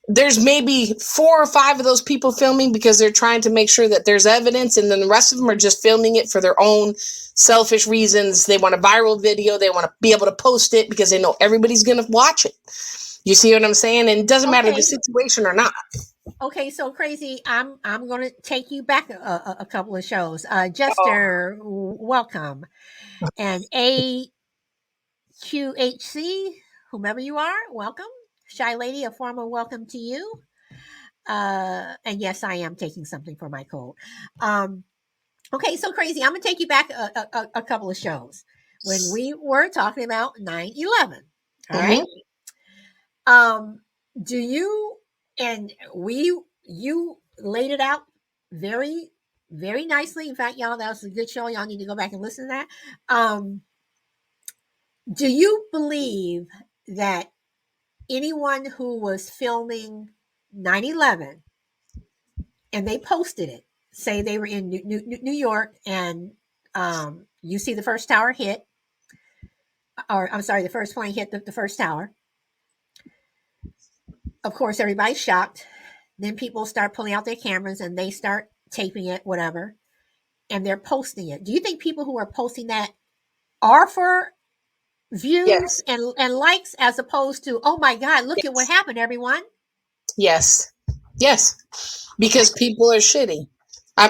There's maybe 4 or 5 of those people filming because they're trying to make sure that there's evidence, and then the rest of them are just filming it for their own selfish reasons. They want a viral video. They want to be able to post it because they know everybody's going to watch it. You see what I'm saying? And it doesn't matter the situation or not. Okay, so crazy. I'm going to take you back a couple of shows. Jester, welcome, and AQHC, whomever you are, welcome. Shy Lady, a formal welcome to you. And yes, I am taking something for my cold. Okay, so crazy. I'm gonna take you back a couple of shows when we were talking about 9/11. All right. Do you and you laid it out very very nicely. In fact, y'all, that was a good show. Y'all need to go back and listen to that. Um, do you believe that anyone who was filming 9/11 and they posted it, say they were in New York and you see the first tower hit, or I'm sorry, the first plane hit the first tower. Of course, everybody's shocked. Then people start pulling out their cameras and they start taping it, whatever, and they're posting it. Do you think people who are posting that are for views Yes. and likes, as opposed to, oh my God, look at what Yes. happened, everyone? Yes. Yes. Okay. Because people are shitty.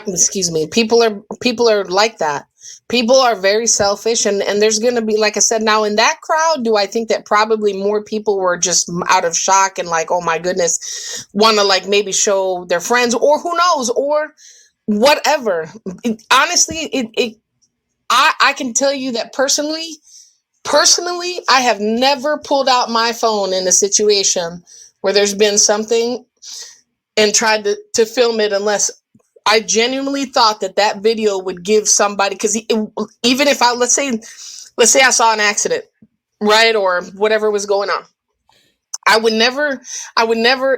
Excuse me. People are like that. People are very selfish, and there's going to be, like I said, now in that crowd, do I think that probably more people were just out of shock and like, oh my goodness, want to like maybe show their friends, or who knows, or whatever. Honestly, I can tell you that personally, I have never pulled out my phone in a situation where there's been something and tried to film it, unless I genuinely thought that that video would give somebody, because even if let's say I saw an accident, right, or whatever was going on, I would never,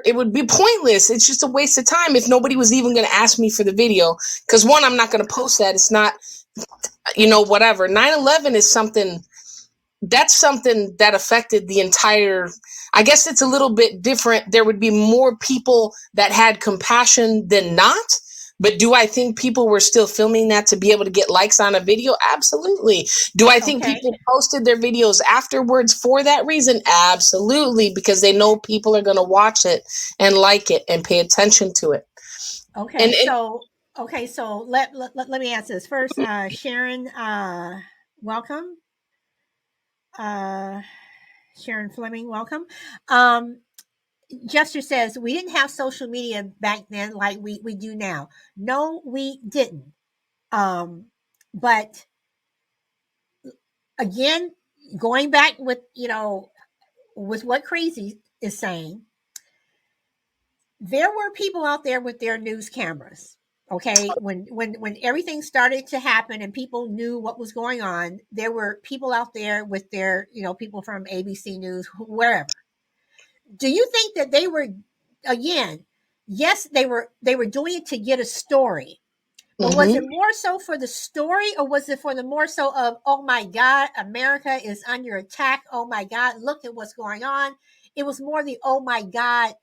it would be pointless. It's just a waste of time if nobody was even going to ask me for the video, because one, I'm not going to post that. It's not, whatever. 9/11 is something, that's something that affected the entire, I guess it's a little bit different. There would be more people that had compassion than not. But do I think people were still filming that to be able to get likes on a video? Absolutely. Do I think Okay. people posted their videos afterwards for that reason? Absolutely, because they know people are going to watch it and like it and pay attention to it. Okay. And So let me answer this first. Sharon, welcome. Uh, Sharon Fleming, welcome. Jester says we didn't have social media back then like we do now. No, we didn't. Um, but again, going back with with what Crazy is saying, there were people out there with their news cameras. Okay, when everything started to happen and people knew what was going on, there were people out there with their people from ABC News, wherever. Do you think that they were, again, yes, they were doing it to get a story, but was it Mhm. more so for the story, or was it for the more so of, oh my God, America is under attack, oh my God, look at what's going on? It was more the, oh my God,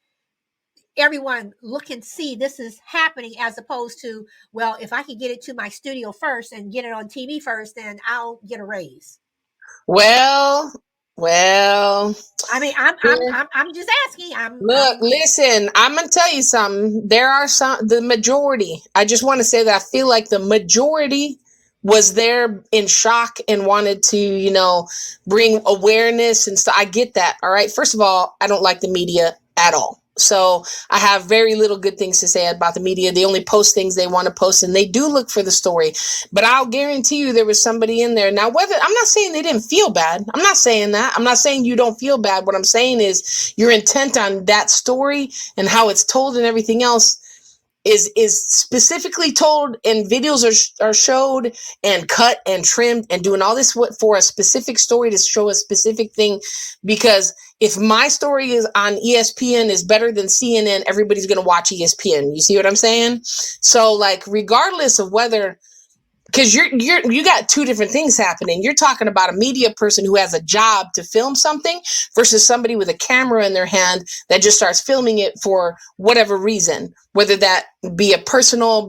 everyone look and see this is happening, as opposed to, well, if I could get it to my studio first and get it on TV first, then I'll get a raise. Well, well. I mean, I'm just asking. Look, listen, I'm gonna tell you something. There are the majority. I just want to say that I feel like the majority was there in shock and wanted to, bring awareness and stuff. I get that. All right. First of all, I don't like the media at all. So I have very little good things to say about the media. They only post things they want to post, and they do look for the story. But I'll guarantee you there was somebody in there. Now, whether, I'm not saying they didn't feel bad. I'm not saying that. I'm not saying you don't feel bad. What I'm saying is your intent on that story and how it's told and everything else is specifically told, and videos are showed and cut and trimmed and doing all this for a specific story to show a specific thing. Because if my story is on ESPN is better than CNN, everybody's going to watch ESPN. You see what I'm saying? So like, regardless of whether, because you got two different things happening. You're talking about a media person who has a job to film something versus somebody with a camera in their hand that just starts filming it for whatever reason, whether that be a personal,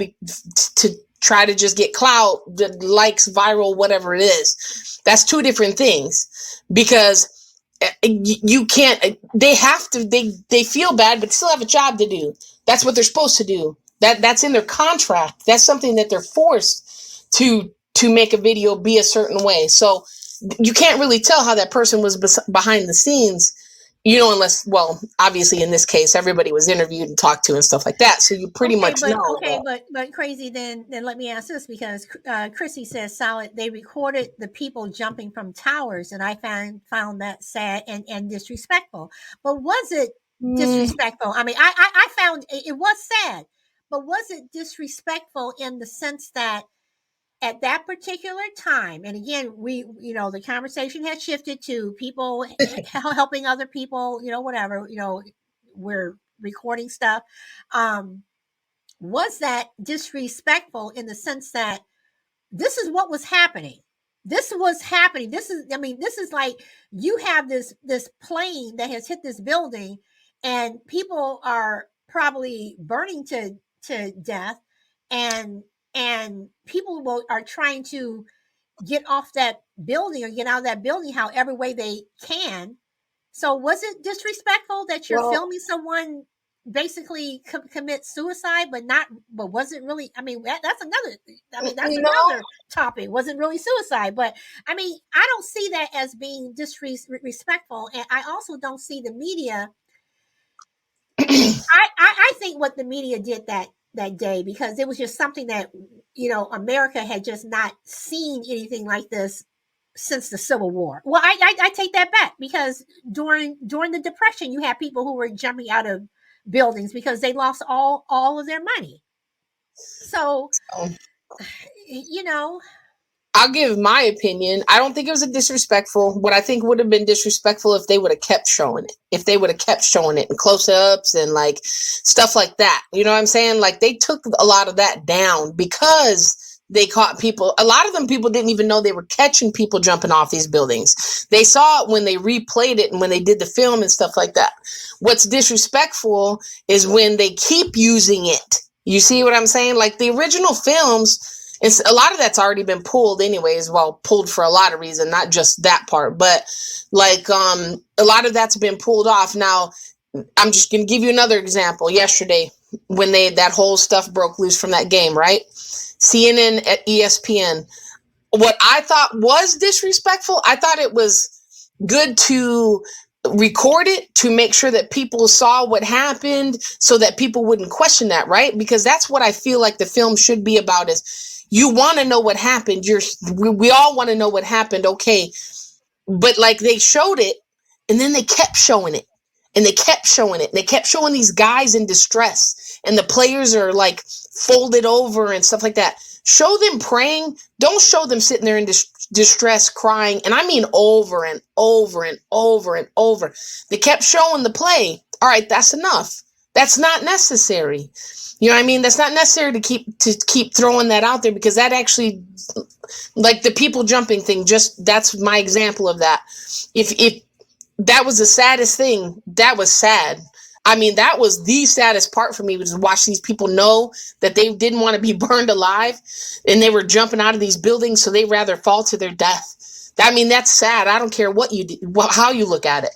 to try to just get clout, likes, viral, whatever it is. That's two different things, because you can't, they feel bad but still have a job to do. That's what they're supposed to do. That's in their contract. That's something that they're forced to make a video be a certain way. So you can't really tell how that person was behind the scenes, unless, well, obviously in this case everybody was interviewed and talked to and stuff like that, so you pretty Okay, much know that. but Crazy. Then let me ask this, because Chrissy says solid. They recorded the people jumping from towers, and I found that sad and disrespectful. But was it Mm, disrespectful? I mean, I found it was sad, but was it disrespectful in the sense that at that particular time, and again, the conversation has shifted to people helping other people, whatever, we're recording stuff. Was that disrespectful in the sense that this is what was happening? This was happening. This is like you have this plane that has hit this building, and people are probably burning to death, and people are trying to get off that building or get out of that building however way they can. So was it disrespectful that you're Well, filming someone basically commit suicide, but wasn't really? That's another. That's you know, another topic. Wasn't really suicide, but I don't see that as being disrespectful, and I also don't see the media. I think what the media did that day, because it was just something that America had just not seen anything like this since the Civil War. Well, I take that back, because during the Depression, you had people who were jumping out of buildings because they lost all of their money. So, you know, I'll give my opinion. I don't think it was a disrespectful. What I think would have been disrespectful if they would have kept showing it. If they would have kept showing it in close-ups and like stuff like that. You know what I'm saying? Like they took a lot of that down because they caught people. A lot of them people didn't even know they were catching people jumping off these buildings. They saw it when they replayed it and when they did the film and stuff like that. What's disrespectful is when they keep using it. You see what I'm saying? Like the original films, it's a lot of that's already been pulled anyways. Well, pulled for a lot of reasons, not just that part, but like a lot of that's been pulled off. Now, I'm just gonna give you another example. Yesterday, when that whole stuff broke loose from that game, right? CNN at ESPN. What I thought was disrespectful, I thought it was good to record it to make sure that people saw what happened so that people wouldn't question that, right? Because that's what I feel like the film should be about, is you want to know what happened. We all want to know what happened. Okay. But like they showed it and then they kept showing it and they kept showing it and they kept showing these guys in distress and the players are like folded over and stuff like that. Show them praying. Don't show them sitting there in distress crying. And I mean over and over and over and over. They kept showing the play. All right, that's enough. That's not necessary. You know what I mean? That's not necessary to keep throwing that out there, because that actually, like the people jumping thing, just that's my example of that. If that was the saddest thing, that was sad. I mean, that was the saddest part for me, was to watch these people know that they didn't want to be burned alive and they were jumping out of these buildings, so they rather fall to their death. I mean, that's sad. I don't care what you do, how you look at it.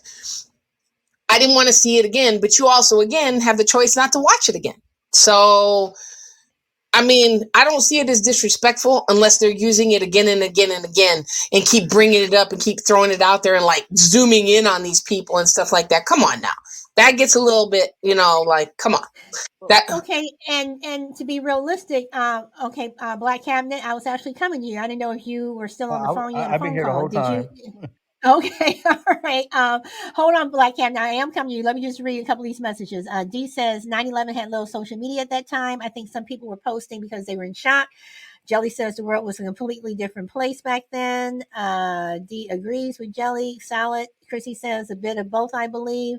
I didn't want to see it again, but you also, again, have the choice not to watch it again. So, I mean, I don't see it as disrespectful unless they're using it again and again and again and keep bringing it up and keep throwing it out there and like zooming in on these people and stuff like that. Come on now. That gets a little bit, like, come on. That okay, and to be realistic, Black Cabinet, I was actually coming to you. I didn't know if you were still on the phone. You had a I've been phone here the call. whole Did you? time. Okay, all right. Hold on, Black Cabinet. I am coming to you. Let me just read a couple of these messages. D says 9/11 had little social media at that time. I think some people were posting because they were in shock. Jelly says the world was a completely different place back then. D agrees with Jelly. Salad. Chrissy says a bit of both, I believe.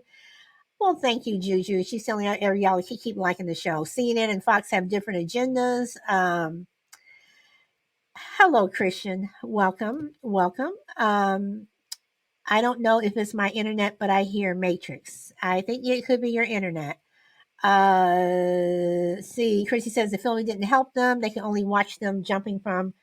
Well, thank you, Juju. She's telling y'all to keep liking the show. CNN and Fox have different agendas. Hello, Christian. Welcome. I don't know if it's my internet, but I hear Matrix. I think it could be your internet. See, Chrissy says the film didn't help them. They can only watch them jumping from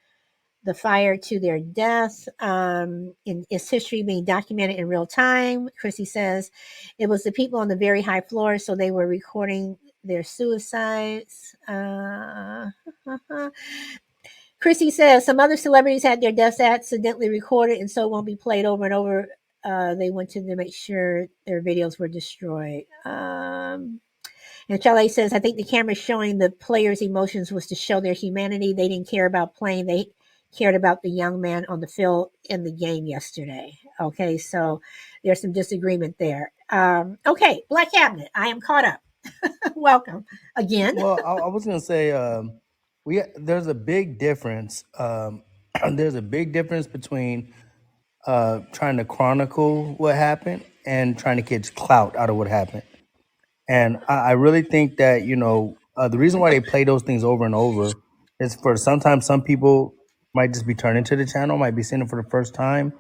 the fire to their death. In its history being documented in real time. Chrissy says it was the people on the very high floor, so they were recording their suicides. Chrissy says some other celebrities had their deaths accidentally recorded and so it won't be played over and over. They wanted to make sure their videos were destroyed. And Chalet says, I think the camera showing the players' emotions was to show their humanity. They didn't care about playing. They cared about the young man on the field in the game yesterday. Okay, so there's some disagreement there. Okay, Black Cabinet, I am caught up. Welcome again. Well, I was gonna say, there's a big difference. There's a big difference between trying to chronicle what happened and trying to get clout out of what happened. And I really think that the reason why they play those things over and over is for sometimes some people might just be turning to the channel, might be seeing it for the first time,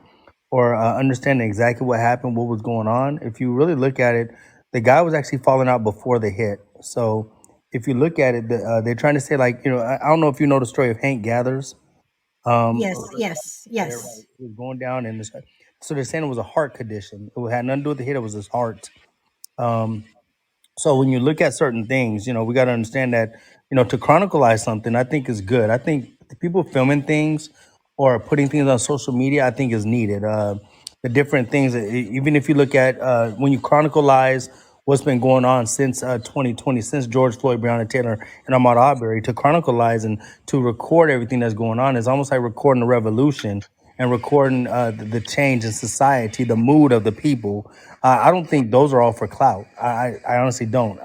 or understanding exactly what happened, what was going on. If you really look at it, the guy was actually falling out before the hit. So if you look at it, they're trying to say, like, I don't know if you know the story of Hank Gathers. Yes, yes, There, right? yes. He was going down, and so they're saying it was a heart condition. It had nothing to do with the hit. It was his heart. Um, so when you look at certain things, we got to understand that, to chronicleize something, I think is good. I think the people filming things or putting things on social media, I think is needed. The different things, even if you look at when you chronicleize what's been going on since 2020, since George Floyd, Breonna Taylor, and Ahmaud Arbery, to chronicleize and to record everything that's going on is almost like recording a revolution and recording the change in society, the mood of the people. I don't think those are all for clout. I honestly don't.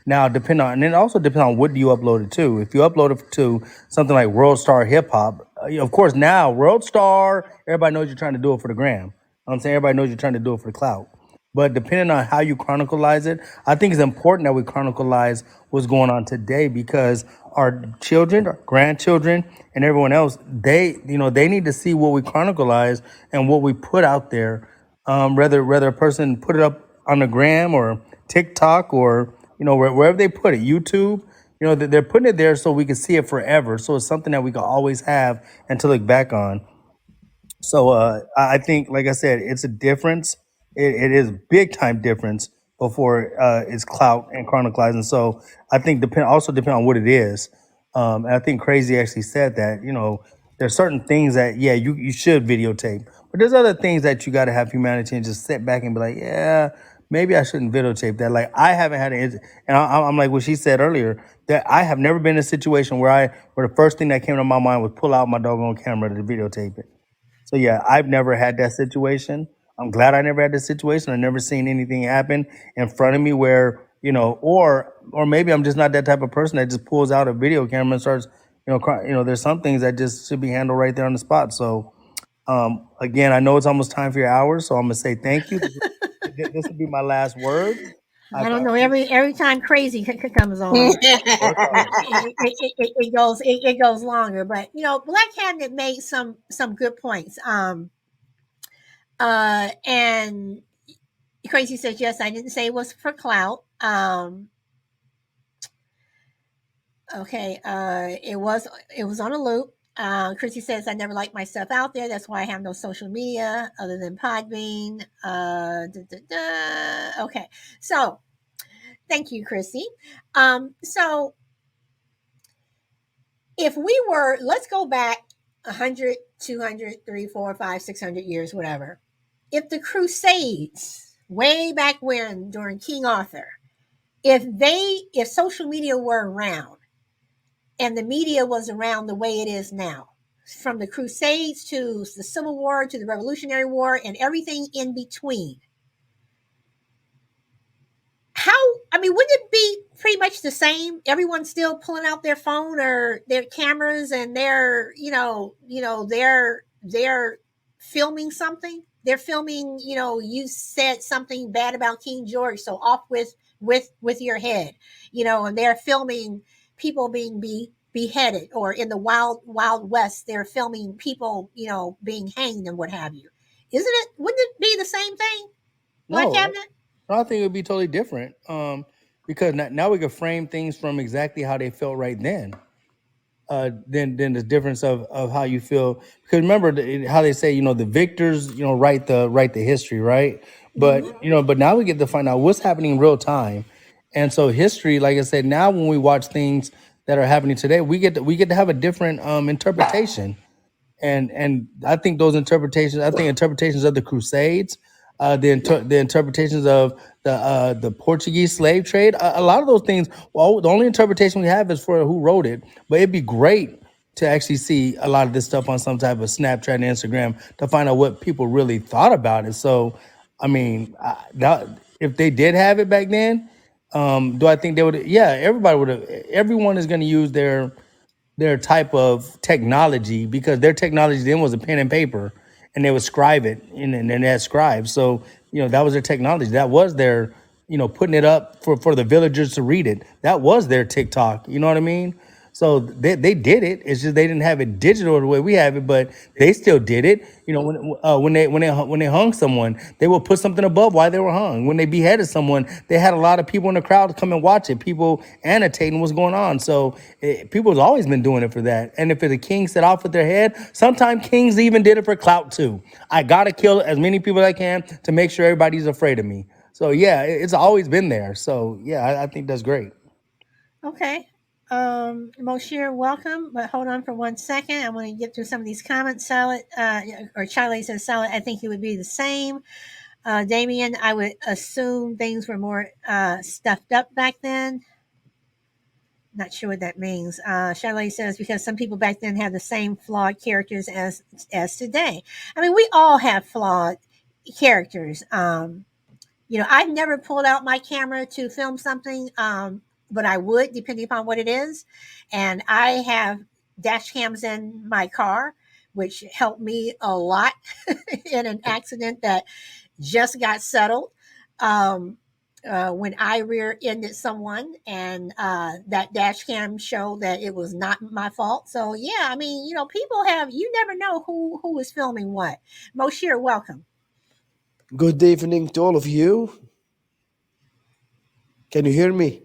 Now, and it also depends on what do you upload it to. If you upload it to something like World Star Hip Hop, of course, now World Star, everybody knows you're trying to do it for the gram. You know what I'm saying, everybody knows you're trying to do it for the clout. But depending on how you chronicleize it, I think it's important that we chronicleize what's going on today, because our children, our grandchildren, and everyone else, they need to see what we chronicleize and what we put out there. Whether a person put it up on the gram or TikTok or wherever they put it, YouTube. They're putting it there so we can see it forever. So it's something that we can always have and to look back on. So I think, like I said, it's a difference. It is big time difference before it's clout and chronicalizing. So I think depend on what it is. And I think Crazy actually said that there's certain things that you should videotape, but there's other things that you got to have humanity and just sit back and be like, yeah, maybe I shouldn't videotape that. Like I haven't had and I'm like what she said earlier, that I have never been in a situation where the first thing that came to my mind was pull out my doggone camera to videotape it. So yeah, I've never had that situation. I'm glad I never had this situation. I've never seen anything happen in front of me where, or maybe I'm just not that type of person that just pulls out a video camera and starts, there's some things that just should be handled right there on the spot. So again, I know it's almost time for your hours, so I'm gonna say thank you. This will be my last words. I don't know. Every time Crazy comes on, it goes longer. But Black Cabinet made some good points. And Crazy says, yes, I didn't say it was for clout. Okay, it was on a loop. Chrissy says, I never like myself out there. That's why I have no social media other than Podbean. Okay, so thank you, Chrissy. So if we were, let's go back 100, 200, 3, 4, 5, 600 years, whatever. If the Crusades, way back when, during King Arthur, if social media were around and the media was around the way it is now, from the Crusades to the Civil War to the Revolutionary War and everything in between, wouldn't it be pretty much the same? Everyone's still pulling out their phone or their cameras and they're filming something. They're filming, you said something bad about King George, so off with your head, and they're filming people being beheaded, or in the wild west, they're filming people, being hanged and what have you. Wouldn't it be the same thing? Black No, Cabinet? I think it would be totally different. Because now we can frame things from exactly how they felt right then. Then the difference of how you feel. Because remember how they say, the victors, write the history, right? But Mm-hmm. but now we get to find out what's happening in real time. And so history, like I said, now when we watch things that are happening today, we get to have a different interpretation. And I think interpretations of the Crusades, the interpretations of the Portuguese slave trade, a lot of those things. Well, the only interpretation we have is for who wrote it, but it'd be great to actually see a lot of this stuff on some type of Snapchat and Instagram to find out what people really thought about it. So, I mean, if they did have it back then, Do I think they would? Yeah, everybody would have. Everyone is going to use their type of technology, because their technology then was a pen and paper, and they would scribe it, and then they had scribes. So that was their technology. That was their putting it up for the villagers to read it. That was their TikTok. You know what I mean? So they did it. It's just they didn't have it digital the way we have it, but they still did it. When they hung someone, they would put something above why they were hung. When they beheaded someone, they had a lot of people in the crowd come and watch it. People annotating what's going on. So people have always been doing it for that. And if the king set off with their head, sometimes kings even did it for clout too. I gotta kill as many people as I can to make sure everybody's afraid of me. So yeah, it's always been there. So yeah, I think that's great. Okay. Moshe, welcome. But hold on for 1 second. I want to get through some of these comments. Salad, or Charlie says, Salad, I think it would be the same. Damien, I would assume things were more stuffed up back then. Not sure what that means. Charlie says, because some people back then had the same flawed characters as today. I mean, we all have flawed characters. I've never pulled out my camera to film something, but I would, depending upon what it is. And I have dash cams in my car, which helped me a lot in an accident that just got settled. When I rear-ended someone, and that dash cam showed that it was not my fault. So yeah, I mean, people you never know who is filming what. Moshe, welcome. Good evening to all of you. Can you hear me?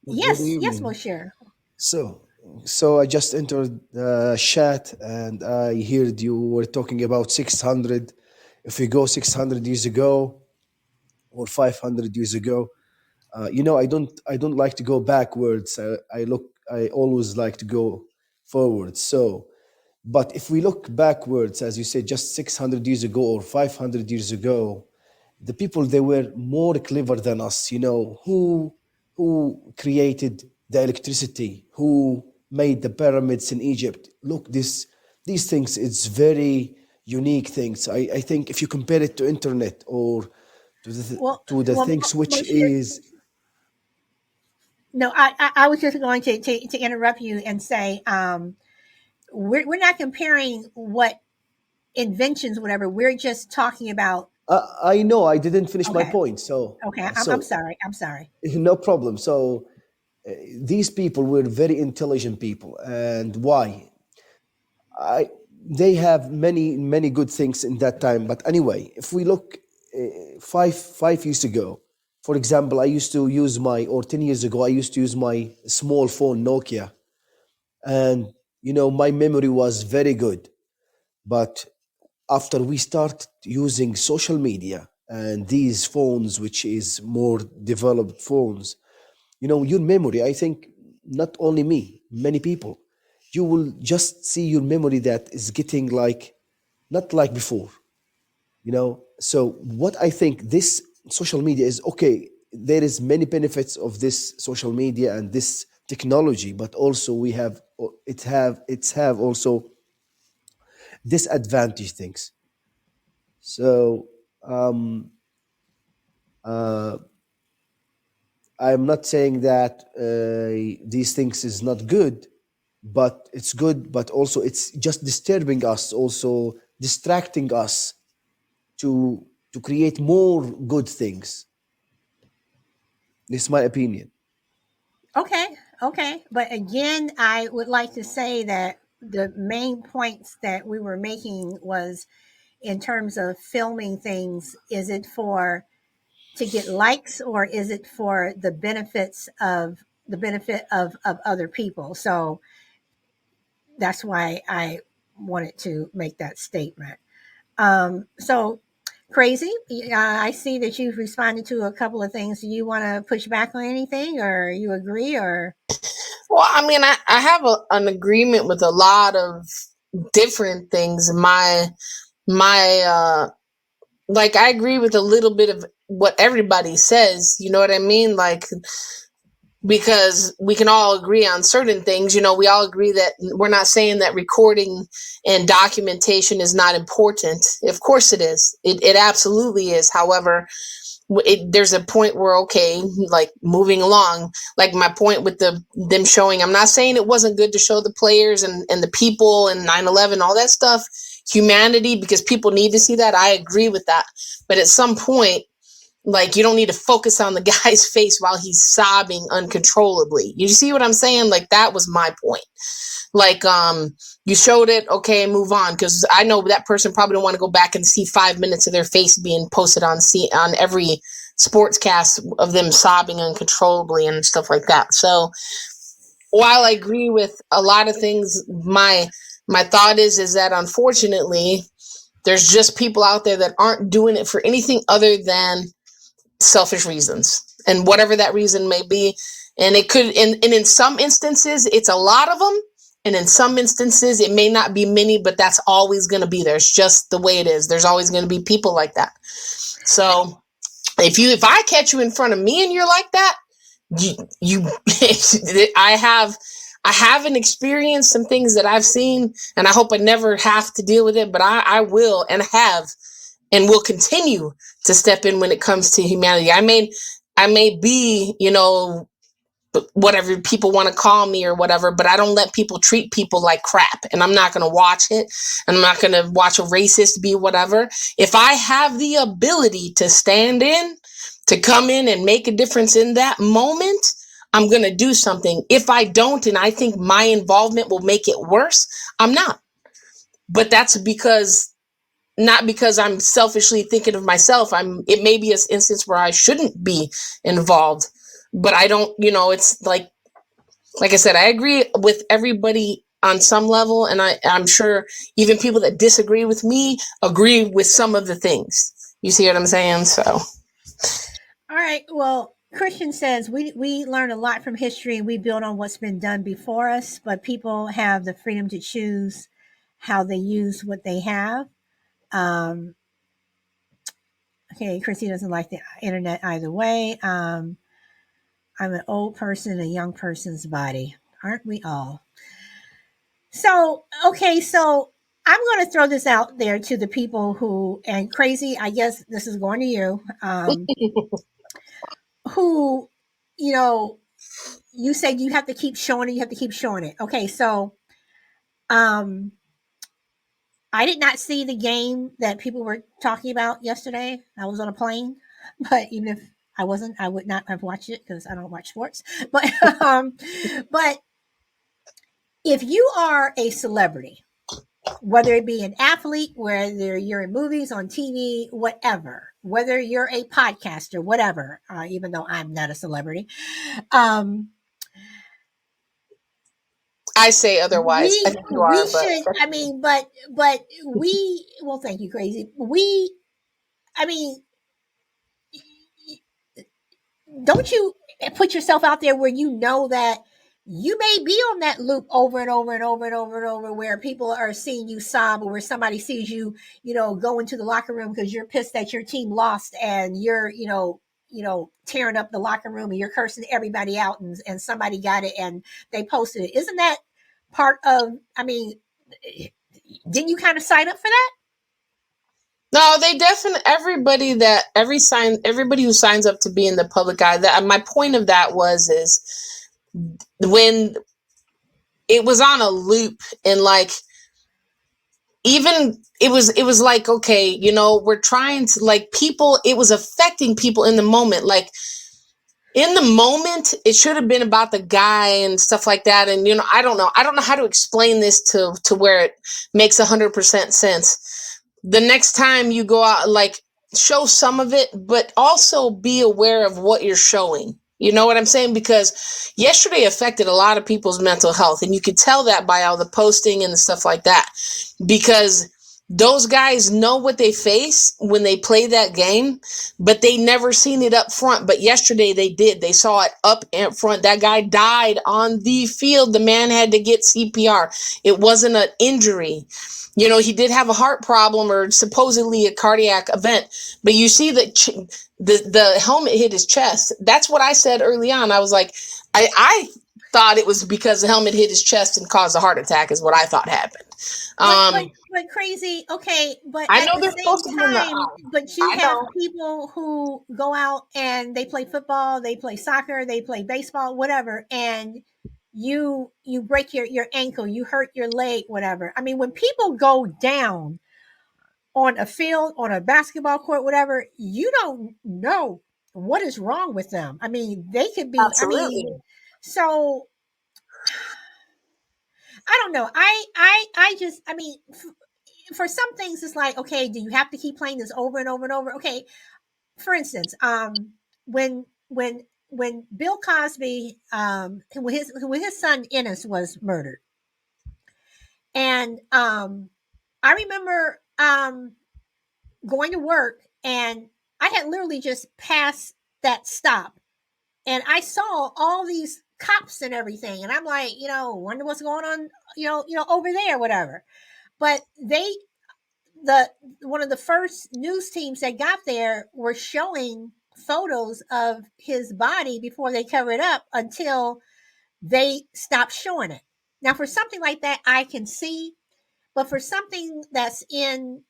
Good Yes, evening. Moshe. So I just entered the chat and I heard you were talking about 600. If we go 600 years ago or 500 years ago, I don't like to go backwards. I always like to go forward. But if we look backwards, as you said, just 600 years ago or 500 years ago, the people, they were more clever than us. Who created the electricity, who made the pyramids in Egypt. Look, these things, it's very unique things. I think if you compare it to internet or to the things which Moshe, is no, I was just going to interrupt you and say, we're not comparing what inventions, whatever. We're just talking about. I know I didn't finish my Okay, point, so okay. I'm so sorry. I'm sorry. no problem. So these people were very intelligent people, and why? I They have many good things in that time. But anyway, if we look 5 years ago, for example, I used to use or 10 years ago, I used to use my small phone Nokia, and my memory was very good. But after we start using social media and these phones, which is more developed phones, your memory, I think, not only me, many people, you will just see your memory that is getting not like before. So what I think, this social media is okay. There is many benefits of this social media and this technology, but also it's have also disadvantage things. So uh, I'm not saying that these things is not good, but it's good, but also it's just disturbing us, also distracting us to create more good things. This is my opinion. Okay. But again, I would like to say that the main points that we were making was in terms of filming things. Is it for to get likes, or is it for the benefit of other people? So that's why I wanted to make that statement. So crazy. I see that you've responded to a couple of things. Do you want to push back on anything, or you agree, or? Well, I mean, I have an agreement with a lot of different things. My like, I agree with a little bit of what everybody says. You know what I mean? Like, because we can all agree on certain things. We all agree that we're not saying that recording and documentation is not important. Of course it is. It absolutely is. However, there's a point where, okay, like moving along, like my point with them showing, I'm not saying it wasn't good to show the players and the people and 9/11, all that stuff, humanity, because people need to see that. I agree with that. But at some point, like, you don't need to focus on the guy's face while he's sobbing uncontrollably. You see what I'm saying? Like, that was my point. Like, you showed it, okay, move on, because I know that person probably don't want to go back and see 5 minutes of their face being posted on every sportscast of them sobbing uncontrollably and stuff like that. So while I agree with a lot of things, my thought is that unfortunately there's just people out there that aren't doing it for anything other than selfish reasons, and whatever that reason may be. And it could, and in some instances it's a lot of them, and in some instances it may not be many, but that's always going to be there. It's just the way it is. There's always going to be people like that. So if I catch you in front of me and you're like that, you I haven't experienced some things that I've seen, and I hope I never have to deal with it, but I will and have and will continue to step in when it comes to humanity. I may be, whatever people want to call me or whatever, but I don't let people treat people like crap, and I'm not going to watch it. And I'm not going to watch a racist be whatever. If I have the ability to stand in, to come in and make a difference in that moment, I'm going to do something. If I don't, and I think my involvement will make it worse, I'm not. But that's not because I'm selfishly thinking of myself. It may be an instance where I shouldn't be involved, but I don't, it's like I said, I agree with everybody on some level. And I'm sure even people that disagree with me agree with some of the things. You see what I'm saying? So. All right. Well, Christian says we learn a lot from history and we build on what's been done before us, but people have the freedom to choose how they use what they have. Okay, Chrissy doesn't like the internet either way. I'm an old person in a young person's body. Aren't we all? So, okay, so I'm going to throw this out there to the people who, and Crazy, I guess this is going to you, who, you said you have to keep showing it. Okay, so I did not see the game that people were talking about yesterday. I was on a plane, but even if I wasn't, I would not have watched it because I don't watch sports. But but if you are a celebrity, whether it be an athlete, whether you're in movies, on TV, whatever, whether you're a podcaster, whatever, even though I'm not a celebrity, I say otherwise. I think you are, should. I mean, but we. Well, thank you, Crazy. I mean, don't you put yourself out there where you know that you may be on that loop over and over and over and over and over, where people are seeing you sob, or where somebody sees you, go into the locker room because you're pissed that your team lost, and you're, tearing up the locker room and you're cursing everybody out, and somebody got it and they posted it. Isn't that part of, I mean, didn't you kind of sign up for that? No, they definitely, everybody who signs up to be in the public eye, that my point of that is when it was on a loop, and like, even it was like, okay, we're trying to, like, people, it was affecting people in the moment. Like, in the moment, it should have been about the guy and stuff like that. And, I don't know how to explain this to where it makes 100% sense. The next time you go out, like, show some of it, but also be aware of what you're showing. You know what I'm saying? Because yesterday affected a lot of people's mental health. And you could tell that by all the posting and the stuff like that. Because those guys know what they face when they play that game, but they never seen it up front. But yesterday they did. They saw it up in front. That guy died on the field. The man had to get CPR. It wasn't an injury. He did have a heart problem or supposedly a cardiac event, but you see that the helmet hit his chest. That's what I said early on. I was like, I thought it was because the helmet hit his chest and caused a heart attack is what I thought happened. but crazy. Okay, but I at know the they're same supposed to be in the time, eye. but you I have know. people who go out and they play football, they play soccer, they play baseball, whatever, and you break your ankle, you hurt your leg, whatever. I mean, when people go down on a field, on a basketball court, whatever, you don't know what is wrong with them. I mean, they could be, I Absolutely. mean, so I don't know. I just, I mean, for some things, it's like, okay, do you have to keep playing this over and over and over? Okay, for instance, when Bill Cosby, when his son Ennis was murdered, and I remember going to work, and I had literally just passed that stop, and I saw all these cops and everything, and I'm like, wonder what's going on, over there, whatever. But the one of the first news teams that got there were showing photos of his body before they cover it up until they stopped showing it. Now, for something like that, I can see, but for something that's in,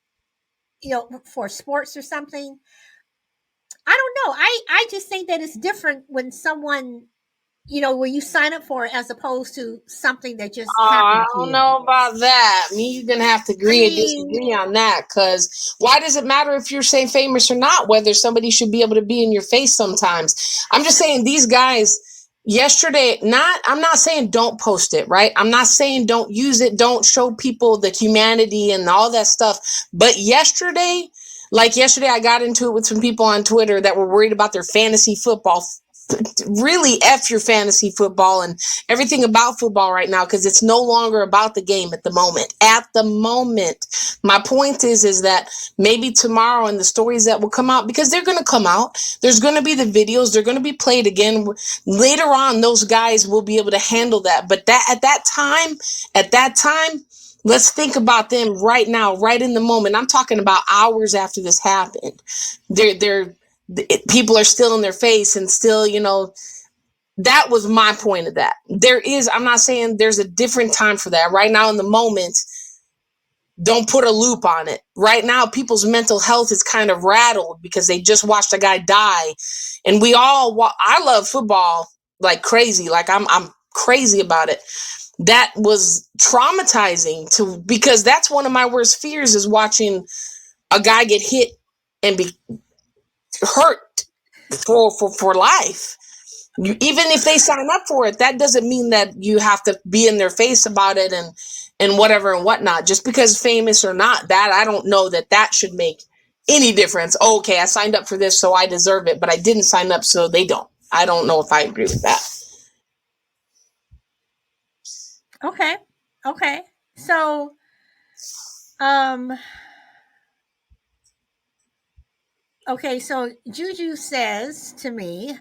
for sports or something, I don't know. I just think that it's different when someone, where you sign up for it as opposed to something that just I happened to don't you. know about that. Me, you're gonna have to I agree or mean, disagree on that. Because why does it matter if you're saying famous or not? Whether somebody should be able to be in your face sometimes. I'm just saying these guys yesterday. I'm not saying don't post it. Right. I'm not saying don't use it. Don't show people the humanity and all that stuff. But yesterday, I got into it with some people on Twitter that were worried about their fantasy football. Really F your fantasy football and everything about football right now, because it's no longer about the game at the moment. My point is that maybe tomorrow, and the stories that will come out, because they're going to come out, there's going to be the videos, they're going to be played again later on. Those guys will be able to handle that. But at that time, let's think about them right now, right in the moment. I'm talking about hours after this happened. People are still in their face and still, that was my point of that. I'm not saying there's a different time for that. Right now in the moment, don't put a loop on it. Right now, people's mental health is kind of rattled because they just watched a guy die. And I love football like crazy. Like I'm crazy about it. That was traumatizing because that's one of my worst fears, is watching a guy get hit and be hurt for life. Even if they sign up for it, that doesn't mean that you have to be in their face about it and whatever and whatnot. Just because famous or not, that I don't know that should make any difference. Oh, okay, I signed up for this, so I deserve it, but I didn't sign up, so they don't. I don't know if I agree with that. okay. So, um, okay, so Juju says to me,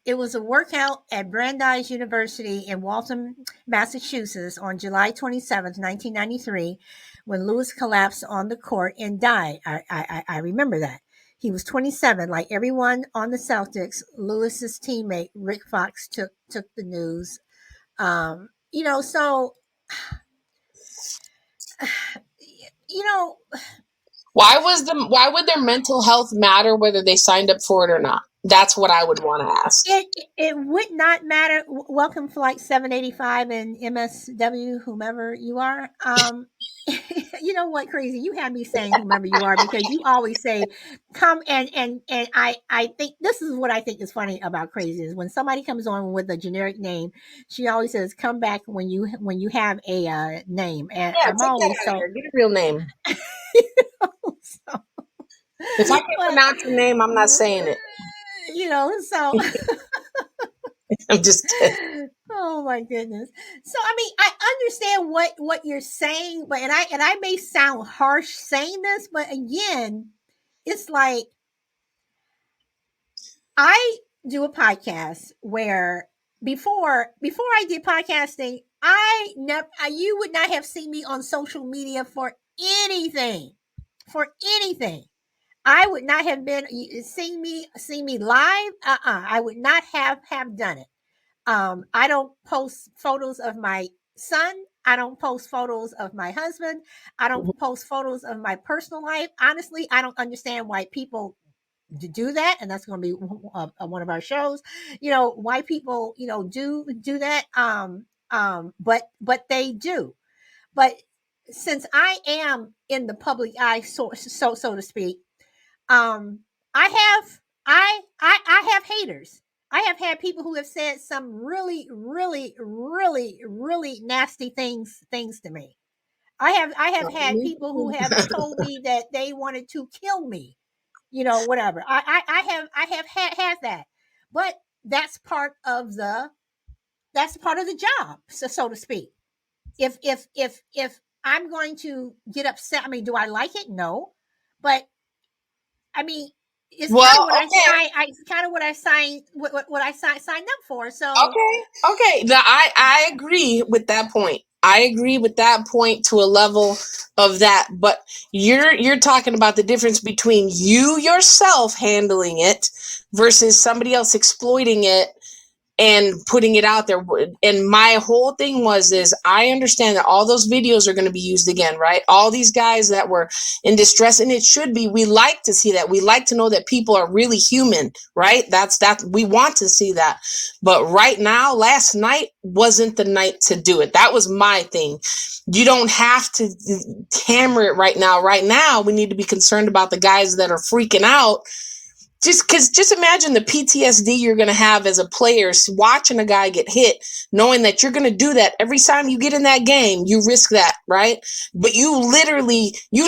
it was a workout at Brandeis University in Waltham, Massachusetts on July 27th, 1993, when Lewis collapsed on the court and died. I remember that. He was 27. Like everyone on the Celtics, Lewis's teammate, Rick Fox, took the news. So, you know, Why would their mental health matter whether they signed up for it or not? That's what I would want to ask. it would not matter. Welcome Flight 785 and MSW, whomever you are. You know what, crazy? You had me saying whomever you are because you always say come and I think this is what I think is funny about crazy is when somebody comes on with a generic name, she always says come back when you have a name, and Yeah, I'm take that always out of so, here. Get a real name. so If I can't but pronounce your name, I'm not saying it. so I'm just kidding. oh my goodness. So I mean, I understand what you're saying, but and I may sound harsh saying this, but again, it's like I do a podcast where before I did podcasting, I never you would not have seen me on social media for anything. For anything. I would not have been seeing me live. I would not have done it. I don't post photos of my son. I don't post photos of my husband. I don't post photos of my personal life. Honestly, I don't understand why people do that, and that's going to be one of our shows. Why people do that. But they do. But since I am in the public eye, so to speak, um, I have I have haters. I have had people who have said some really, really, really, really nasty things to me. I have had people who have told me that they wanted to kill me. Whatever. I have had that, but that's part of the job, so to speak. If I'm going to get upset, I mean, do I like it? No, but I mean, it's kind of Well, what I okay. signed. It's kind of what I signed. What I signed up for. So Okay. I agree with that point. I agree with that point to a level of that, but you're talking about the difference between you yourself handling it versus somebody else exploiting it and putting it out there. And my whole thing is I understand that all those videos are going to be used again, right? All these guys that were in distress, and it should be. We like to see that. We like to know that people are really human, right? That's we want to see that. But right now, last night wasn't the night to do it. That was my thing. You don't have to hammer it right now. Right now, we need to be concerned about the guys that are freaking out. Just imagine the PTSD you're going to have as a player watching a guy get hit, knowing that you're going to do that every time you get in that game. You risk that, right? But you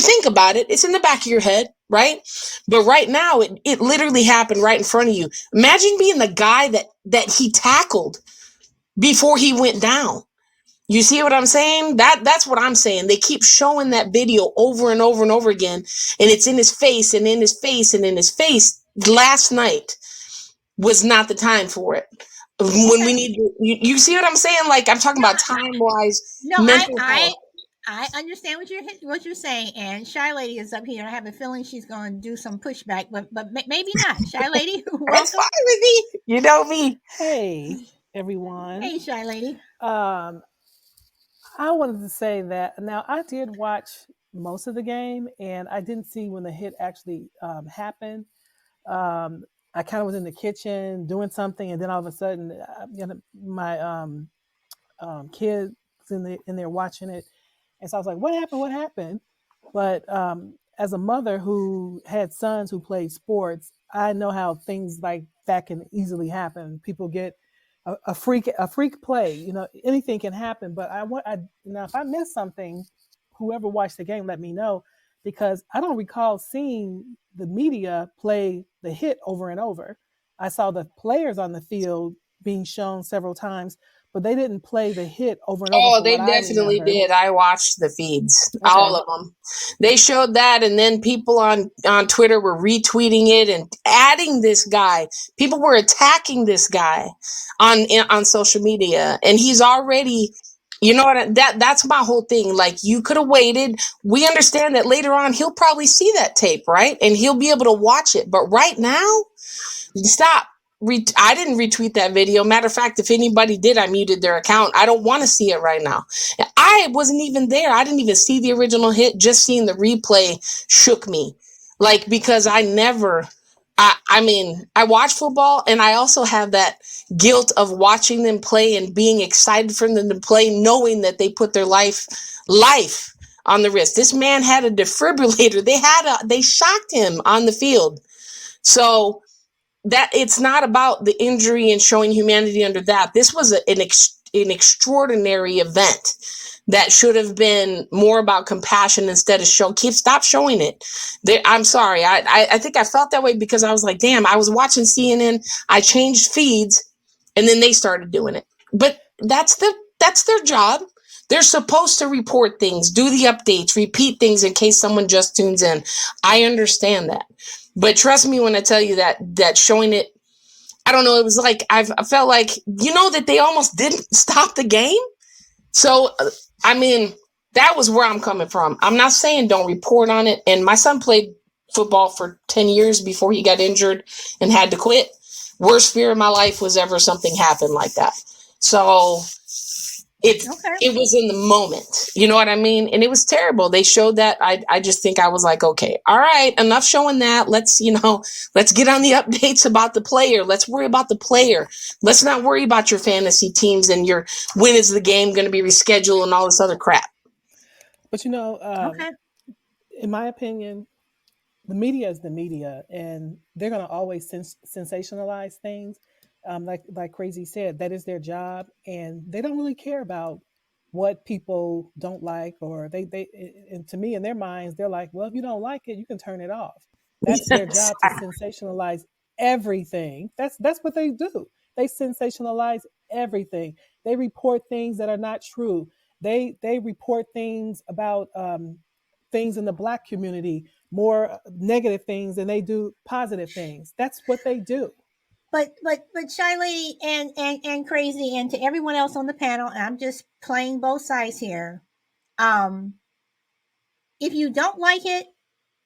think about it. It's in the back of your head, right? But right now, it literally happened right in front of you. Imagine being the guy that he tackled before he went down. You see what I'm saying? That's what I'm saying. They keep showing that video over and over and over again, and it's in his face and in his face and in his face. Last night was not the time for it. When we need you see what I'm saying? Like, I'm talking about time-wise, no, mental health. I understand what you're saying. And Shy Lady is up here. I have a feeling she's going to do some pushback, but maybe not. Shy Lady, It's welcome. fine with me. You know me. Hey, everyone. Hey, Shy Lady. I wanted to say that now I did watch most of the game, and I didn't see when the hit actually happened. I kind of was in the kitchen doing something, and then all of a sudden, my kids in there watching it, and so I was like, "What happened? What happened?" But as a mother who had sons who played sports, I know how things like that can easily happen. People get a freak play. Anything can happen. But now if I miss something, whoever watched the game, let me know, because I don't recall seeing the media play the hit over and over. I saw the players on the field being shown several times, but they didn't play the hit over and over. Oh, For they what I definitely remember. did. I watched the feeds, Okay. all of them. They showed that, and then people on Twitter were retweeting it and adding this guy. People were attacking this guy on social media, and he's already. You know what? That's my whole thing. Like, you could have waited. We understand that later on he'll probably see that tape, right? And he'll be able to watch it. But right now, stop. I didn't retweet that video. Matter of fact, if anybody did, I muted their account. I don't want to see it right now. I wasn't even there. I didn't even see the original hit. Just seeing the replay shook me. Like, because I watch football, and I also have that guilt of watching them play and being excited for them to play, knowing that they put their life on the risk. This man had a defibrillator. They shocked him on the field. So that it's not about the injury and showing humanity under that. This was an extraordinary event that should have been more about compassion instead of stop showing it. I'm sorry. I think I felt that way because I was like, damn, I was watching CNN. I changed feeds, and then they started doing it. But that's their job. They're supposed to report things, do the updates, repeat things in case someone just tunes in. I understand that. But trust me when I tell you that showing it, I don't know, it was like, I felt like, that they almost didn't stop the game. So, that was where I'm coming from. I'm not saying don't report on it. And my son played football for 10 years before he got injured and had to quit. Worst fear of my life was ever something happened like that. So It was in the moment, you know what I mean? And it was terrible. They showed that. I just think I was like, okay, all right, enough showing that. Let's get on the updates about the player. Let's worry about the player. Let's not worry about your fantasy teams and your when is the game going to be rescheduled and all this other crap. But in my opinion, the media is the media, and they're going to always sensationalize things. Like Crazy said, that is their job, and they don't really care about what people don't like, or they and to me, in their minds, they're like, well, if you don't like it, you can turn it off. That's their job, to sensationalize everything. That's what they do. They sensationalize everything. They report things that are not true. They report things about things in the Black community, more negative things than they do positive things. That's what they do. But Shy Lady and Crazy, and to everyone else on the panel, and I'm just playing both sides here. If you don't like it,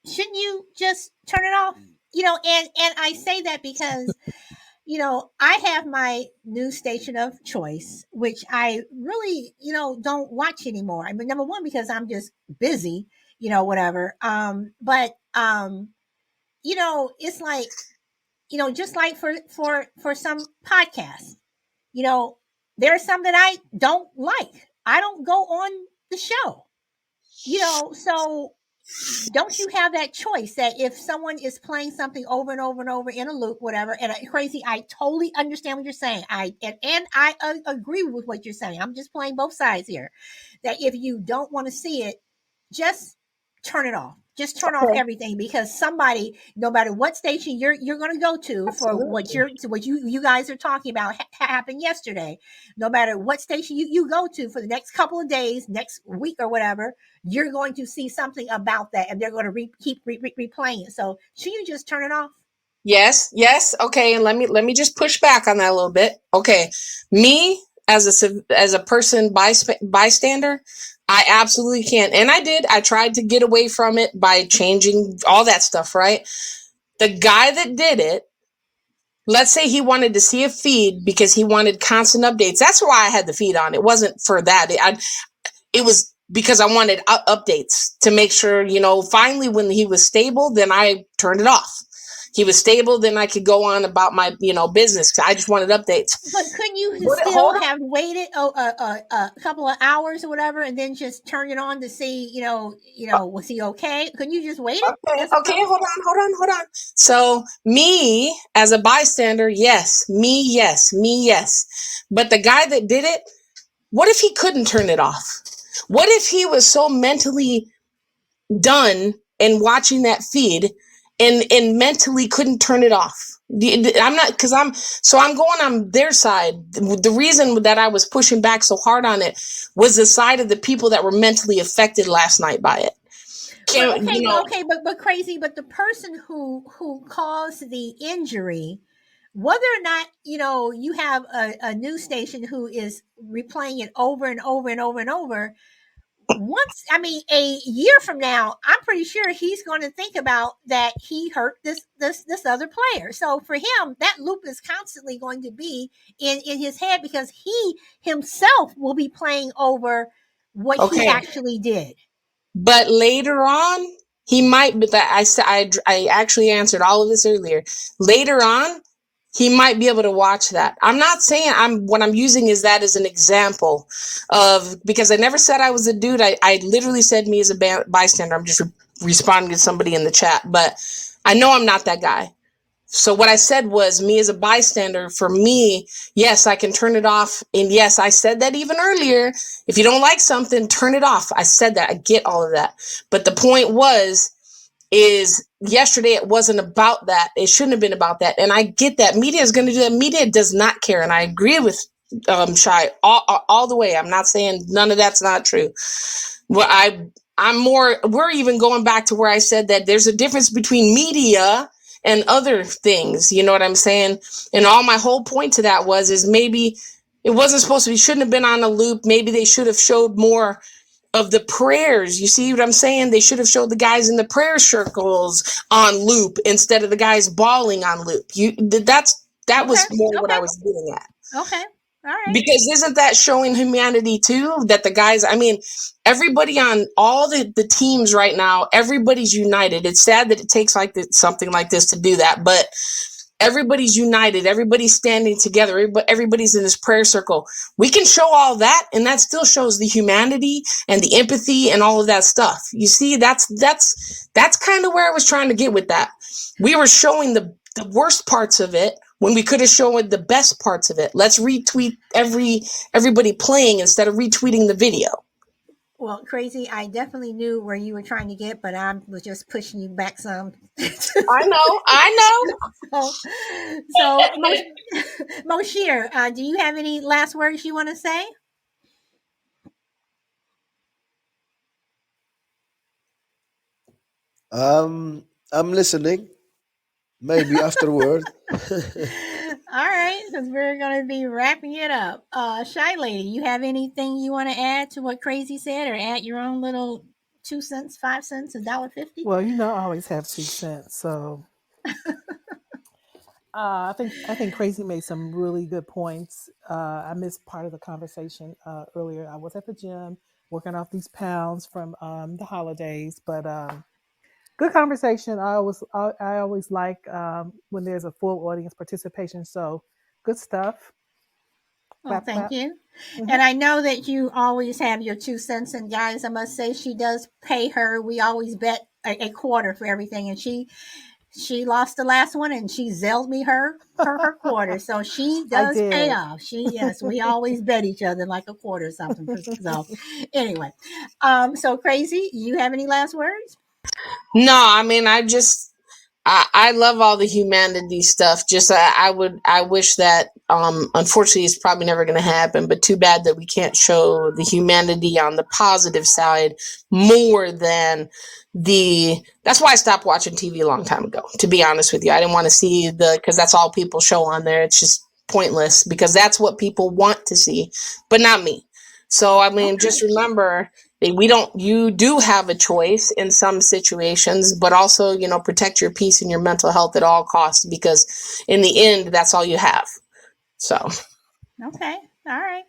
shouldn't you just turn it off? And I say that because I have my news station of choice, which I really don't watch anymore. I mean, number one, because I'm just busy, whatever. But it's like, just like for some podcasts, there are some that I don't like. I don't go on the show, so don't you have that choice that if someone is playing something over and over and over in a loop, whatever, and Crazy, I totally understand what you're saying. I agree with what you're saying. I'm just playing both sides here. That if you don't want to see it, just turn it off. Just turn off everything, because somebody, no matter what station you're going to go to for what you guys are talking about happened yesterday, no matter what station you go to for the next couple of days, next week or whatever, you're going to see something about that, and they're going to keep replaying it. So should you just turn it off? Yes. Okay, and let me just push back on that a little bit. Okay, me as a person bystander, I absolutely can't. And I tried to get away from it by changing all that stuff, right? The guy that did it, let's say he wanted to see a feed because he wanted constant updates. That's why I had the feed on. It wasn't for that. It was because I wanted updates to make sure, finally when he was stable, then I turned it off. He was stable, then I could go on about my, business. I just wanted updates. But couldn't you still have waited a couple of hours or whatever, and then just turn it on to see, was he okay? Couldn't you just wait? Okay, hold on. So me as a bystander, yes. But the guy that did it, what if he couldn't turn it off? What if he was so mentally done in watching that feed and mentally couldn't turn it off? I'm not, because I'm going on their side. The reason that I was pushing back so hard on it was the side of the people that were mentally affected last night by it. But Crazy, but the person who caused the injury, whether or not you have a news station who is replaying it over and over and over and over, a year from now, I'm pretty sure he's going to think about that he hurt this other player. So for him, that loop is constantly going to be in his head, because he himself will be playing over what he actually did. But later on, he might. But I actually answered all of this earlier. Later on, he might be able to watch that. I'm not saying what I'm using is that as an example of, because I never said I was a dude. I literally said me as a bystander. I'm just responding to somebody in the chat, but I know I'm not that guy. So what I said was, me as a bystander, for me, yes, I can turn it off. And yes, I said that even earlier. If you don't like something, turn it off. I said that. I get all of that. But the point is yesterday it wasn't about that. It shouldn't have been about that. And I get that. Media is going to do that. Media does not care. And I agree with Shy all the way. I'm not saying none of that's not true. Well, we're even going back to where I said that there's a difference between media and other things. You know what I'm saying? And all my whole point to that is maybe it wasn't supposed to be, shouldn't have been on a loop. Maybe they should have showed more of the prayers. You see what I'm saying? They should have showed the guys in the prayer circles on loop instead of the guys bawling on loop. That was more what I was getting at. Okay. All right. Because isn't that showing humanity too? That the guys, I mean, everybody on all the teams right now, everybody's united. It's sad that it takes like something like this to do that, but everybody's united. Everybody's standing together. Everybody's in this prayer circle. We can show all that, and that still shows the humanity and the empathy and all of that stuff. You see, that's kind of where I was trying to get with that. We were showing the worst parts of it when we could have shown the best parts of it. Let's retweet everybody playing instead of retweeting the video. Well, crazy. I definitely knew where you were trying to get, but I was just pushing you back some. I know. So Moshir, do you have any last words you want to say? I'm listening. Maybe afterward. All right, because we're going to be wrapping it up. Shy Lady, you have anything you want to add to what Crazy said, or add your own little 2 cents, 5 cents, $1.50? Well, I always have 2 cents. So I think Crazy made some really good points. I missed part of the conversation earlier. I was at the gym working off these pounds from the holidays, but good conversation. I always like when there's a full audience participation. So good stuff. Well, Clap thank clap. you. Hmm. And I know that you always have your 2 cents. And guys, I must say, she does pay her. We always bet a quarter for everything, and she lost the last one, and she zelled me her quarter. So she I does pay did. off. Yes, we always bet each other like a quarter or something. So anyway, so Crazy, you have any last words? No, I mean, I love all the humanity stuff. Just I wish that unfortunately it's probably never going to happen, but too bad that we can't show the humanity on the positive side more than that's why I stopped watching TV a long time ago, to be honest with you. I didn't want to see because that's all people show on there. It's just pointless because that's what people want to see, but not me. So I mean, Okay. just remember, you do have a choice in some situations, but also, protect your peace and your mental health at all costs, because in the end, that's all you have. So Okay. All right.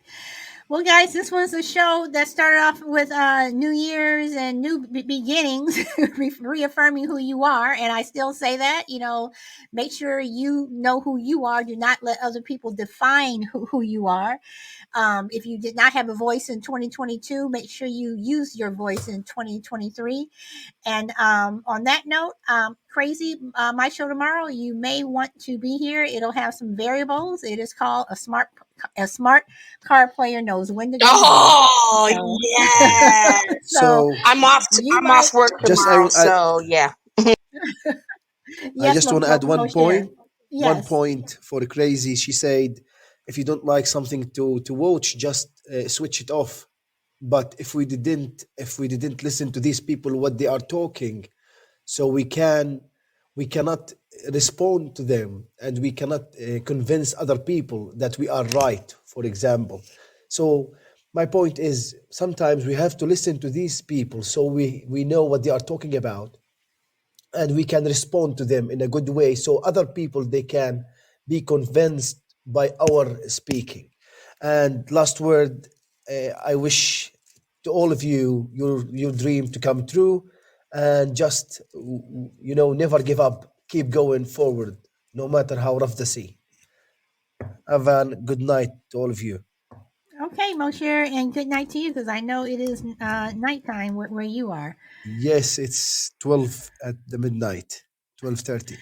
Well, guys, this was a show that started off with New Year's and new beginnings, reaffirming who you are. And I still say that, make sure you know who you are. Do not let other people define who you are. If you did not have a voice in 2022, make sure you use your voice in 2023. And on that note, Crazy, my show tomorrow, you may want to be here. It'll have some variables. It is called a smart card player knows when to go home. oh So, yeah, so So you I'm guys, off work just tomorrow, so yeah. I yes, just want to add one Moshe. point. One Yes. point for Crazy. She said, if you don't like something to watch, just switch it off. But if we didn't listen to these people what they are talking, so we cannot respond to them, and we cannot convince other people that we are right, for example. So my point is, sometimes we have to listen to these people so we know what they are talking about, and we can respond to them in a good way, so other people they can be convinced by our speaking. And last word, I wish to all of you your dream to come true, and just never give up, keep going forward, no matter how rough the sea. Have a good night to all of you. Okay, Moshe, and good night to you, because I know it is nighttime where you are. Yes, it's 12 at the midnight, 12:30.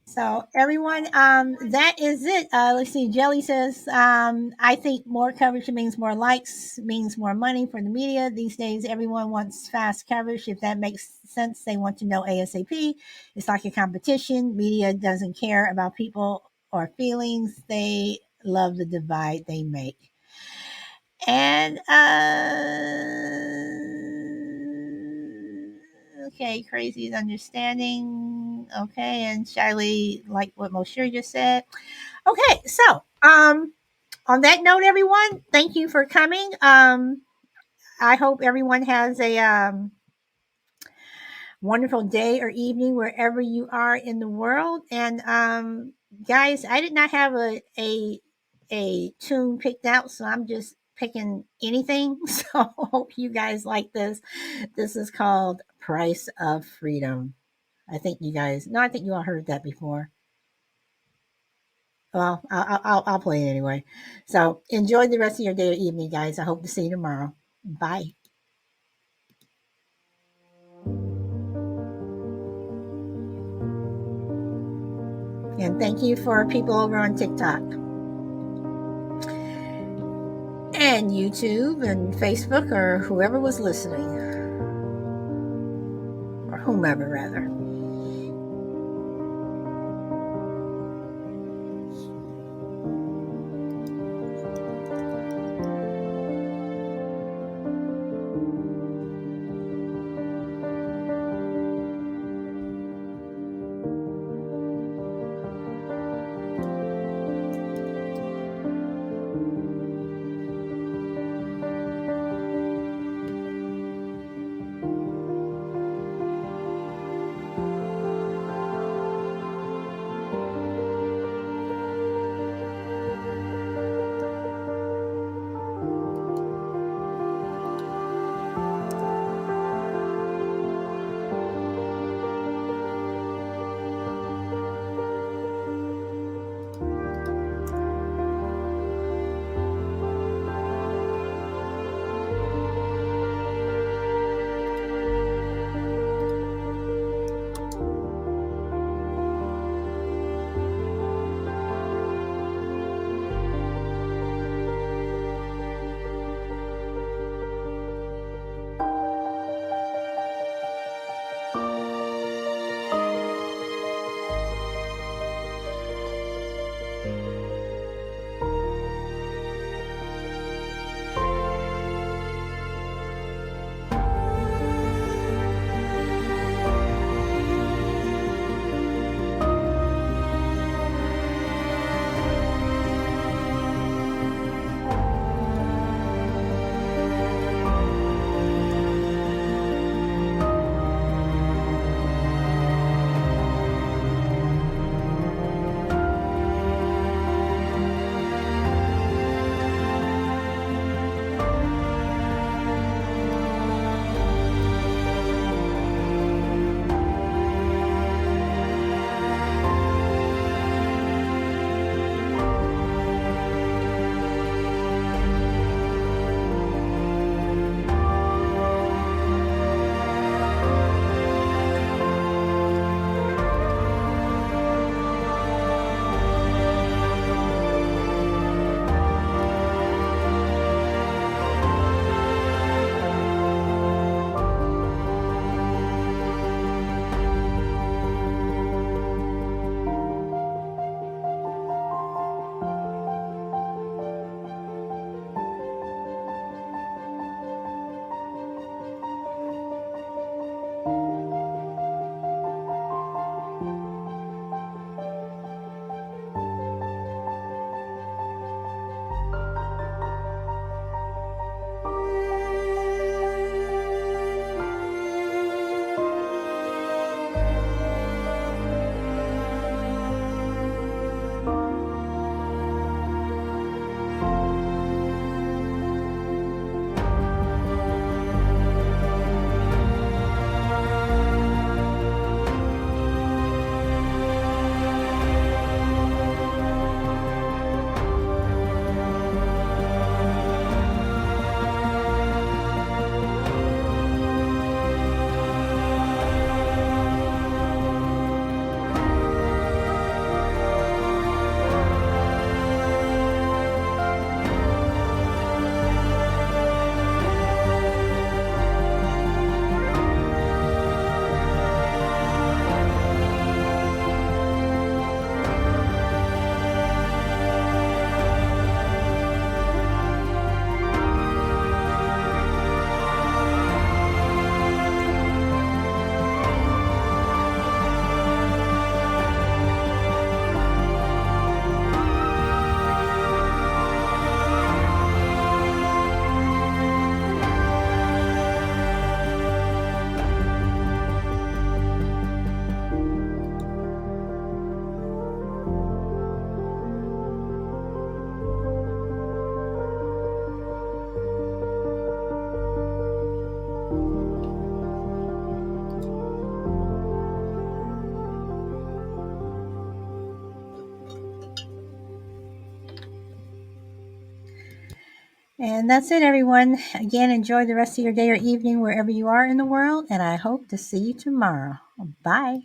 So everyone, that is it. Let's see. Jelly says, I think more coverage means more likes, means more money for the media. These days, everyone wants fast coverage. If that makes sense, they want to know ASAP. It's like a competition. Media doesn't care about people or feelings. They love the divide they make. And okay, crazy is understanding. Okay, and Shiley, like what Moshe just said. Okay, so on that note, everyone, thank you for coming. I hope everyone has a wonderful day or evening wherever you are in the world. And guys, I did not have a a tune picked out, so I'm just picking anything. So hope you guys like this. This is called Price of Freedom. I think you guys, no, I think you all heard that before. Well, I'll play it anyway. So enjoy the rest of your day or evening, guys. I hope to see you tomorrow. Bye. And thank you for people over on TikTok and YouTube and Facebook or whoever was listening, or whomever rather. And that's it, everyone. Again, enjoy the rest of your day or evening wherever you are in the world, and I hope to see you tomorrow. Bye.